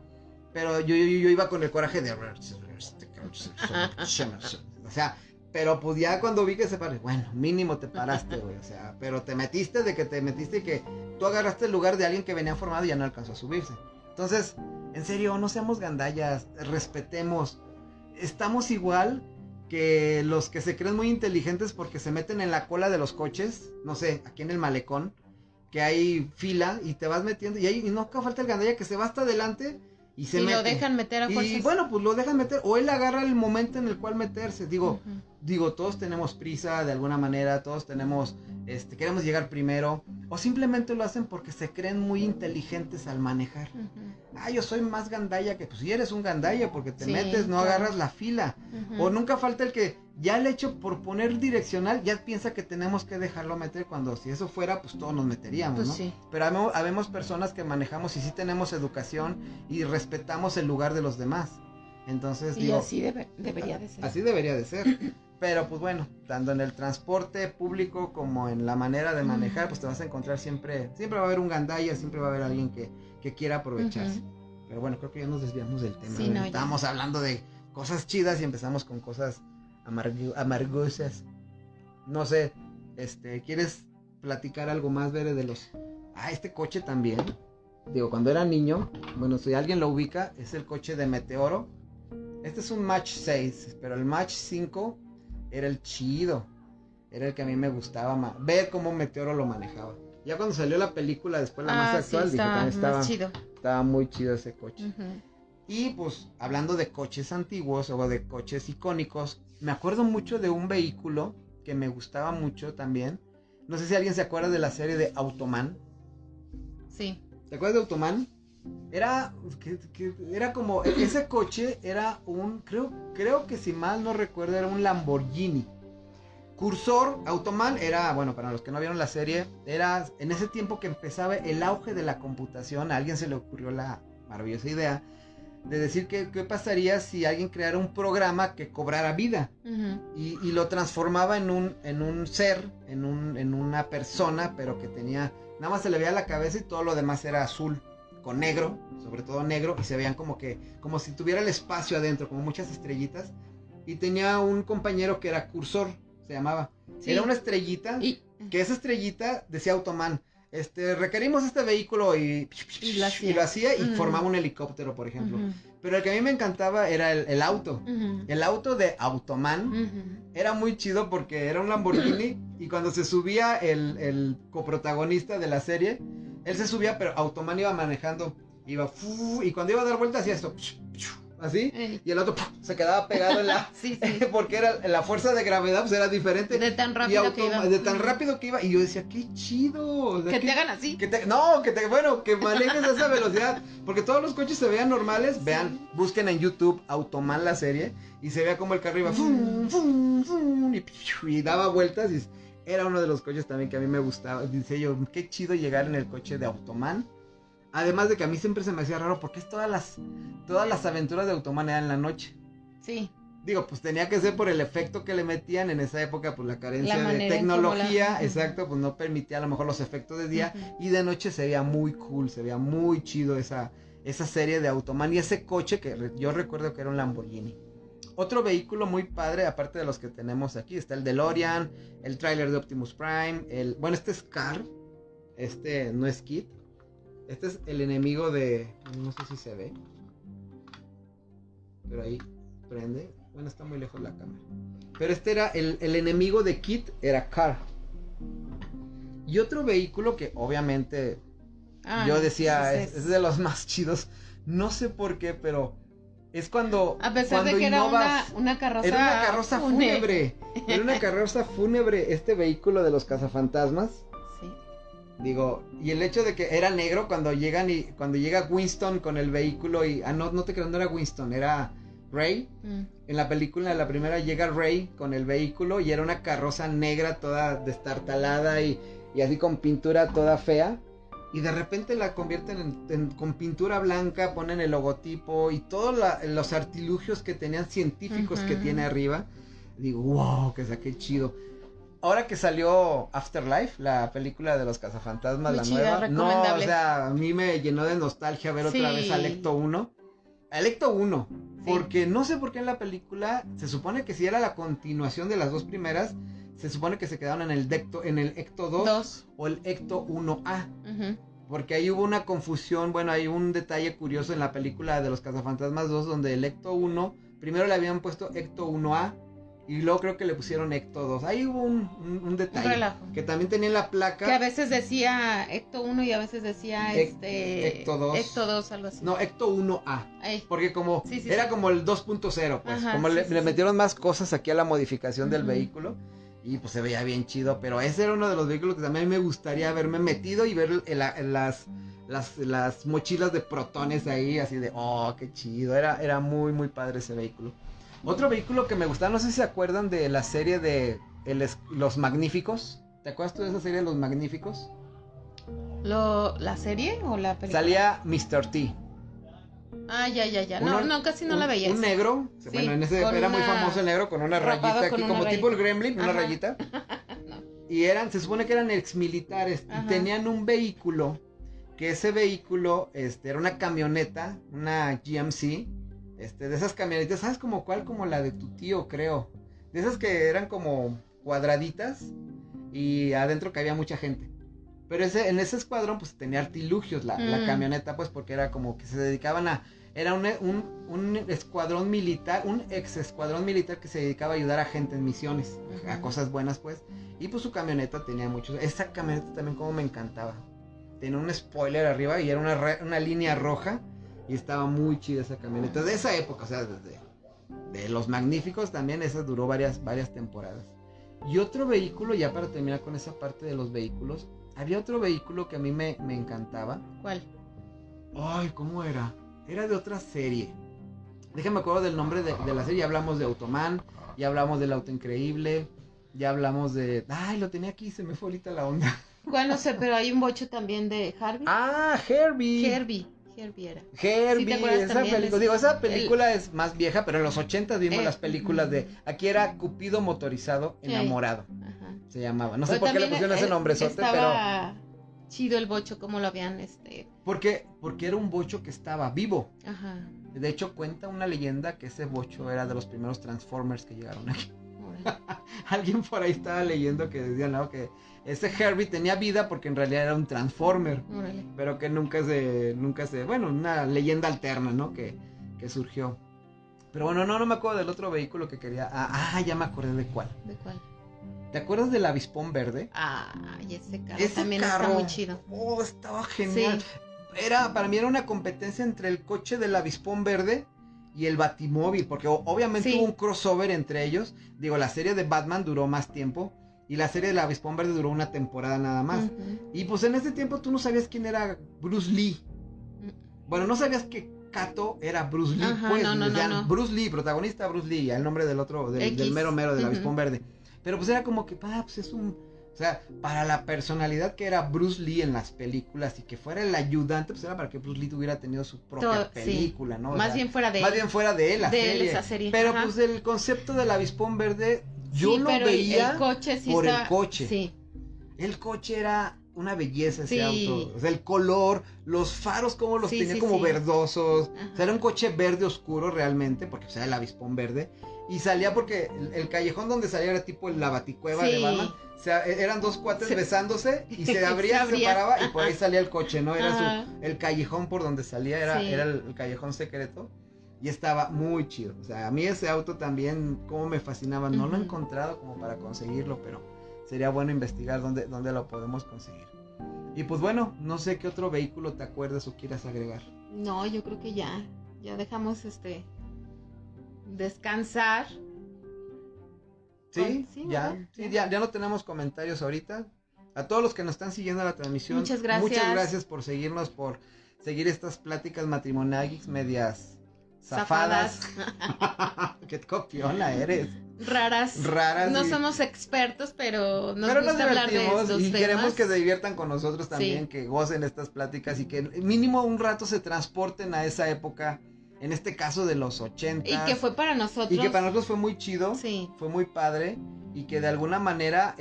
Pero yo iba con el coraje de... O sea... Pero pues ya cuando vi que se paró, bueno, mínimo te paraste, güey, o sea, pero te metiste y que tú agarraste el lugar de alguien que venía formado y ya no alcanzó a subirse. Entonces, en serio, no seamos gandallas, respetemos. Estamos igual que los que se creen muy inteligentes porque se meten en la cola de los coches, no sé, aquí en el malecón, que hay fila y te vas metiendo y no falta el gandalla que se va hasta adelante y se mete. Lo dejan meter a fuerzas. Y bueno, pues lo dejan meter, o él agarra el momento en el cual meterse, digo, todos tenemos prisa de alguna manera, todos tenemos, queremos llegar primero, o simplemente lo hacen porque se creen muy inteligentes al manejar. Yo soy más gandalla que, pues si eres un gandalla porque te metes, no agarras la fila, o nunca falta el que ya el hecho por poner direccional ya piensa que tenemos que dejarlo meter, cuando si eso fuera, pues todos nos meteríamos, pues ¿no? Sí. Pero habemos personas que manejamos y sí tenemos educación y respetamos el lugar de los demás. Entonces, y así debería de ser. Así debería de ser. Pero pues bueno, tanto en el transporte público como en la manera de manejar, pues te vas a encontrar siempre va a haber un gandalla, siempre va a haber alguien que quiera aprovecharse. Pero bueno, creo que ya nos desviamos del tema. Sí, ¿no? Estábamos hablando de cosas chidas y empezamos con cosas amargosas. No sé, ¿quieres platicar algo más, Bere, de los... este coche también, digo, cuando era niño, bueno, si alguien lo ubica, es el coche de Meteoro. Este es un Mach 6, pero el Mach 5 era el chido, era el que a mí me gustaba más, ver cómo Meteoro lo manejaba. Ya cuando salió la película, después la más actual, dije, también estaba muy chido ese coche. Y pues, hablando de coches antiguos o de coches icónicos, me acuerdo mucho de un vehículo que me gustaba mucho también. No sé si alguien se acuerda de la serie de Automan. Sí. ¿Te acuerdas de Automan? Era como, ese coche era creo que si mal no recuerdo, era un Lamborghini. Cursor, Automan era, bueno, para los que no vieron la serie, era en ese tiempo que empezaba el auge de la computación. A alguien se le ocurrió la maravillosa idea de decir qué pasaría si alguien creara un programa que cobrara vida y lo transformaba en un ser, en una persona, pero que tenía, nada más se le veía la cabeza y todo lo demás era azul con negro, sobre todo negro, y se veían como si tuviera el espacio adentro, como muchas estrellitas. Y tenía un compañero que era Cursor, se llamaba. Sí. Era una estrellita, que esa estrellita decía Automan. Requerimos este vehículo y lo hacía y formaba un helicóptero, por ejemplo. Pero el que a mí me encantaba era el auto. El auto de Automan era muy chido porque era un Lamborghini y cuando se subía el coprotagonista de la serie, él se subía, pero Automan iba manejando, y cuando iba a dar vueltas hacía esto, así, y el otro se quedaba pegado en la... sí. Porque era la fuerza de gravedad, pues era diferente. De tan rápido que iba. De tan rápido que iba, y yo decía, qué chido. O sea, que te hagan así. Que manejes a esa velocidad, porque todos los coches se vean normales. Sí. Vean, busquen en YouTube Automan la serie, y se vea como el carro iba, y daba vueltas, y era uno de los coches también que a mí me gustaba. Dice yo, qué chido llegar en el coche de Automan. Además de que a mí siempre se me hacía raro porque todas las aventuras de Automan eran en la noche. Sí. Digo, pues tenía que ser por el efecto que le metían en esa época, pues la carencia de tecnología, exacto, pues no permitía a lo mejor los efectos de día, y de noche se veía muy cool, se veía muy chido esa serie de Automan y ese coche que yo recuerdo que era un Lamborghini. Otro vehículo muy padre, aparte de los que tenemos aquí, está el DeLorean, el tráiler de Optimus Prime, este es Car. Este no es Kit. Este es el enemigo de... No sé si se ve. Pero ahí prende. Bueno, está muy lejos la cámara. Pero este era el enemigo de Kit, era Carr. Y otro vehículo que obviamente yo decía es de los más chidos. No sé por qué, pero es cuando... A pesar de que innovas, era una carroza... Era una carroza fúnebre. Era una carroza fúnebre este vehículo de los cazafantasmas. Sí. Digo, y el hecho de que era negro cuando llega Winston con el vehículo y... Ah, no te creo, no era Winston, era Ray. En la película, la primera, llega Ray con el vehículo y era una carroza negra toda destartalada y así con pintura toda fea. Y de repente la convierten con pintura blanca, ponen el logotipo y todos los artilugios que tenían científicos que tiene arriba. Digo, wow, que saqué chido. Ahora que salió Afterlife, la película de los cazafantasmas, la nueva. No, o sea, a mí me llenó de nostalgia ver otra vez a Ecto 1. A Ecto 1, porque no sé por qué en la película se supone que si era la continuación de las dos primeras, se supone que se quedaron en el Ecto 2 o el Ecto 1A. Porque ahí hubo una confusión, bueno, hay un detalle curioso en la película de los cazafantasmas 2 donde el Ecto 1, primero le habían puesto Ecto 1A y luego creo que le pusieron Ecto 2. Ahí hubo un detalle. Un relajo. Que también tenía la placa. Que a veces decía Ecto 1 y a veces decía Ecto 2. Ecto 2, algo así. No, Ecto 1A. Ay. Porque como era como el 2.0, pues. Ajá, como le metieron más cosas aquí a la modificación del vehículo. Y pues se veía bien chido, pero ese era uno de los vehículos que también me gustaría haberme metido y ver las mochilas de protones ahí, así de, oh, qué chido, era muy, muy padre ese vehículo. Otro vehículo que me gustaba, no sé si se acuerdan de la serie de Los Magníficos. ¿Te acuerdas tú de esa serie de Los Magníficos? ¿La serie o la película? Salía Mr. T. Ah, ya. No, casi no la veía. Un negro, sí, bueno, en ese era muy famoso el negro con una rayita aquí, como tipo el Gremlin, una rayita. No. Y se supone que eran exmilitares y tenían un vehículo, que ese vehículo, era una camioneta, una GMC, de esas camionetas, ¿sabes como cuál? Como la de tu tío, creo. De esas que eran como cuadraditas y adentro cabía mucha gente. Pero en ese escuadrón pues tenía artilugios la camioneta, pues porque era como que se dedicaban era un escuadrón militar, un ex escuadrón militar que se dedicaba a ayudar a gente en misiones, a cosas buenas pues. Y pues su camioneta tenía muchos, esa camioneta también como me encantaba. Tenía un spoiler arriba y era una línea roja y estaba muy chida esa camioneta. De esa época, o sea, de Los Magníficos también, esa duró varias temporadas. Y otro vehículo, ya para terminar con esa parte de los vehículos, había otro vehículo que a mí me encantaba. ¿Cuál? Ay, ¿cómo era? Era de otra serie. Déjame acuerdo del nombre de la serie. Ya hablamos de Automan, ya hablamos del Auto Increíble, ya hablamos de... Ay, lo tenía aquí, se me fue ahorita la onda. Bueno, no sé, pero hay un bocho también de Harvey. Ah, Herbie era. Herbie, ¿Sí esa película, digo, esa película es más vieja, pero en los 80 vimos las películas de... Aquí era Cupido motorizado enamorado. Ajá. Se llamaba. No sé por qué le pusieron ese nombrezote, pero... Estaba chido el bocho, como lo habían, Porque era un bocho que estaba vivo. Ajá. De hecho, cuenta una leyenda que ese bocho era de los primeros Transformers que llegaron aquí. Alguien por ahí estaba leyendo que decía, no, que ese Herbie tenía vida porque en realidad era un Transformer. Órale. Pero que nunca se, bueno, una leyenda alterna, ¿no? Que surgió. Pero bueno, no me acuerdo del otro vehículo que quería. Ya me acordé de cuál. ¿De cuál? ¿Te acuerdas del Avispón verde? Y ese carro está muy chido. Oh, estaba genial. Sí. Para mí era una competencia entre el coche del Avispón verde y el Batimóvil, porque obviamente hubo un crossover entre ellos. Digo, la serie de Batman duró más tiempo y la serie del Avispón verde duró una temporada nada más. Y pues en ese tiempo tú no sabías quién era Bruce Lee. Bueno, no sabías que Kato era Bruce Lee. Pues no. Bruce Lee, protagonista Bruce Lee, el nombre del otro, del mero del Avispón verde. Pero pues era como que, pues es un... O sea, para la personalidad que era Bruce Lee en las películas y que fuera el ayudante, pues era para que Bruce Lee hubiera tenido su propia película, ¿no? Más bien fuera de él, la serie. Esa serie. Pero pues el concepto del Avispón verde, yo lo veía el coche por el coche. Sí. El coche era una belleza ese Sí. auto. O sea, el color, los faros como los Sí, tenía sí, como sí. verdosos. Ajá. O sea, era un coche verde oscuro realmente, porque o sea, el avispón verde. Y salía porque el callejón donde salía era tipo la baticueva de Sí. Batman. O sea, eran dos cuates Se- besándose y se Se abría, se abría. separaba y por ahí salía el coche, ¿no? Era Ajá. el callejón por donde salía, era, Sí. era el callejón secreto. Y estaba muy chido. O sea, a mí ese auto también, como me fascinaba. No lo he Ujú. encontrado como para conseguirlo, pero sería bueno investigar dónde lo podemos conseguir. Y pues bueno, no sé qué otro vehículo te acuerdas o quieras agregar. No, yo creo que ya dejamos descansar. Sí, Sí, ya, ¿verdad? sí, ya no tenemos comentarios ahorita. A todos los que nos están siguiendo la transmisión, Muchas gracias. por seguirnos, por seguir estas pláticas matrimoniales medias zafadas. Qué copiona eres. Raras. Raras. No y- somos expertos, pero nos Pero nos gusta hablar de divertimos estos y temas. queremos que se diviertan con nosotros también, Sí. que gocen estas pláticas y que mínimo un rato se transporten a esa época, en este caso de los 80. Y que fue para nosotros. Y que para nosotros fue muy chido, Sí. fue muy padre y que de alguna manera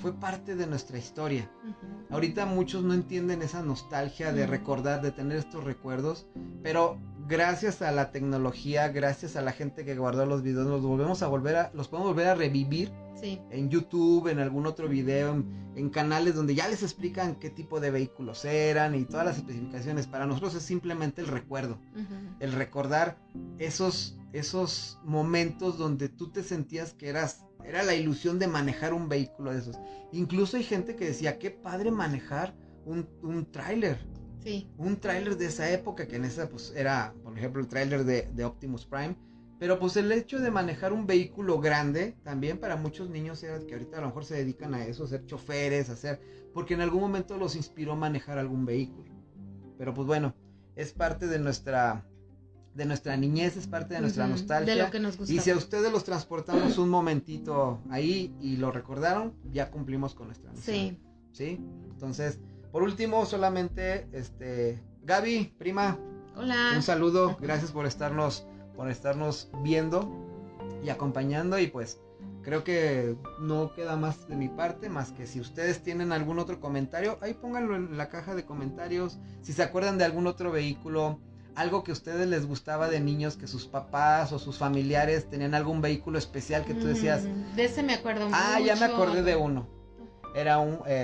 fue parte de nuestra historia. Ujú. Ahorita muchos no entienden esa nostalgia de Mm. recordar, de tener estos recuerdos, pero gracias a la tecnología, gracias a la gente que guardó los videos, los podemos volver a revivir Sí. en YouTube, en algún otro video, en canales donde ya les explican qué tipo de vehículos eran y todas las especificaciones. Para nosotros es simplemente el recuerdo, Ujú. el recordar esos momentos donde tú te sentías que era la ilusión de manejar un vehículo de esos. Incluso hay gente que decía, qué padre manejar un tráiler. Sí. Un tráiler de esa época, que en esa pues era, por ejemplo, el tráiler de Optimus Prime. Pero pues el hecho de manejar un vehículo grande, también para muchos niños era que ahorita a lo mejor se dedican a eso, a ser choferes, porque en algún momento los inspiró manejar algún vehículo. Pero pues bueno, es parte de nuestra niñez, es parte de nuestra Ujú. nostalgia. De lo que nos gusta. Y si a ustedes los transportamos un momentito ahí y lo recordaron, ya cumplimos con nuestra misión. Sí. ¿Sí? Entonces, por último, solamente, Gaby, prima, Hola. un saludo, gracias por estarnos viendo y acompañando y pues creo que no queda más de mi parte más que si ustedes tienen algún otro comentario, ahí pónganlo en la caja de comentarios, si se acuerdan de algún otro vehículo, algo que a ustedes les gustaba de niños, que sus papás o sus familiares tenían algún vehículo especial que tú decías, De ese me acuerdo mucho. ya me acordé de uno. Era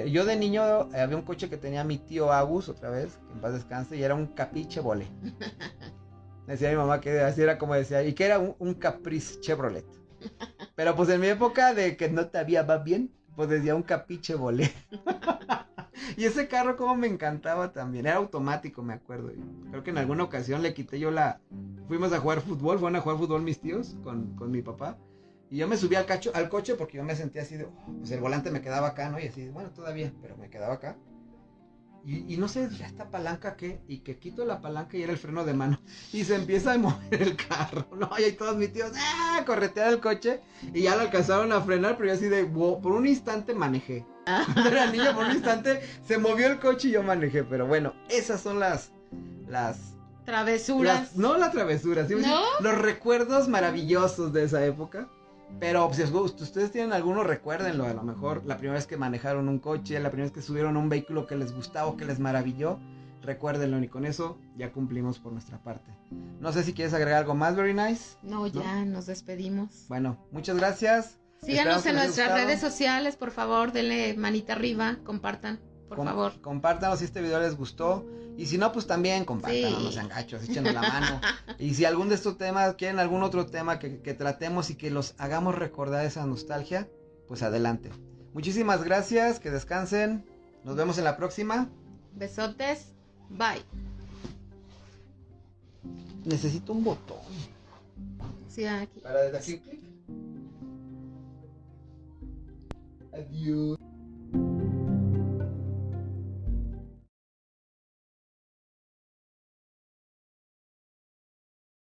yo de niño había un coche que tenía mi tío Agus, otra vez, que en paz descanse, y era un Caprice Vole. Decía mi mamá que así era como decía, y que era un Caprice Chevrolet. Pero pues en mi época de que no te había va bien, pues decía un Caprice Vole. Y ese carro como me encantaba también, era automático, me acuerdo. Y creo que en alguna ocasión le quité fuimos a jugar fútbol, fueron a jugar fútbol mis tíos con mi papá. Y yo me subí al coche porque yo me sentía así de, pues el volante me quedaba acá, ¿no? Y así, bueno, todavía, pero me quedaba acá. Y no sé, ya esta palanca qué, y que quito la palanca y era el freno de mano. Y se empieza a mover el carro, ¿no? Y ahí todos mis tíos, corretear el coche. Y ya lo alcanzaron a frenar, pero yo así de, wow, por un instante manejé. Cuando era niño, por un instante se movió el coche y yo manejé. Pero bueno, esas son las Travesuras. no la travesura, ¿sí? ¿No? Los recuerdos maravillosos de esa época. Pero si ustedes tienen alguno, recuérdenlo. A lo mejor la primera vez que manejaron un coche, la primera vez que subieron un vehículo que les gustaba o que les maravilló, recuérdenlo. Y con eso ya cumplimos por nuestra parte. No sé si quieres agregar algo más, Very Nice. No, ya nos despedimos. Bueno, muchas gracias. Síganos Esperamos que en les haya nuestras gustado. redes sociales, por favor, denle manita arriba, compartan, por favor. Compártanos si este video les gustó. Y si no, pues también compártanos, Sí. no sean gachos, échenos la mano. Y si algún de estos temas, quieren algún otro tema que tratemos y que los hagamos recordar esa nostalgia, pues adelante. Muchísimas gracias, que descansen. Nos vemos en la próxima. Besotes, bye. Necesito un botón. Sí, aquí. Para desde aquí, clic. Adiós.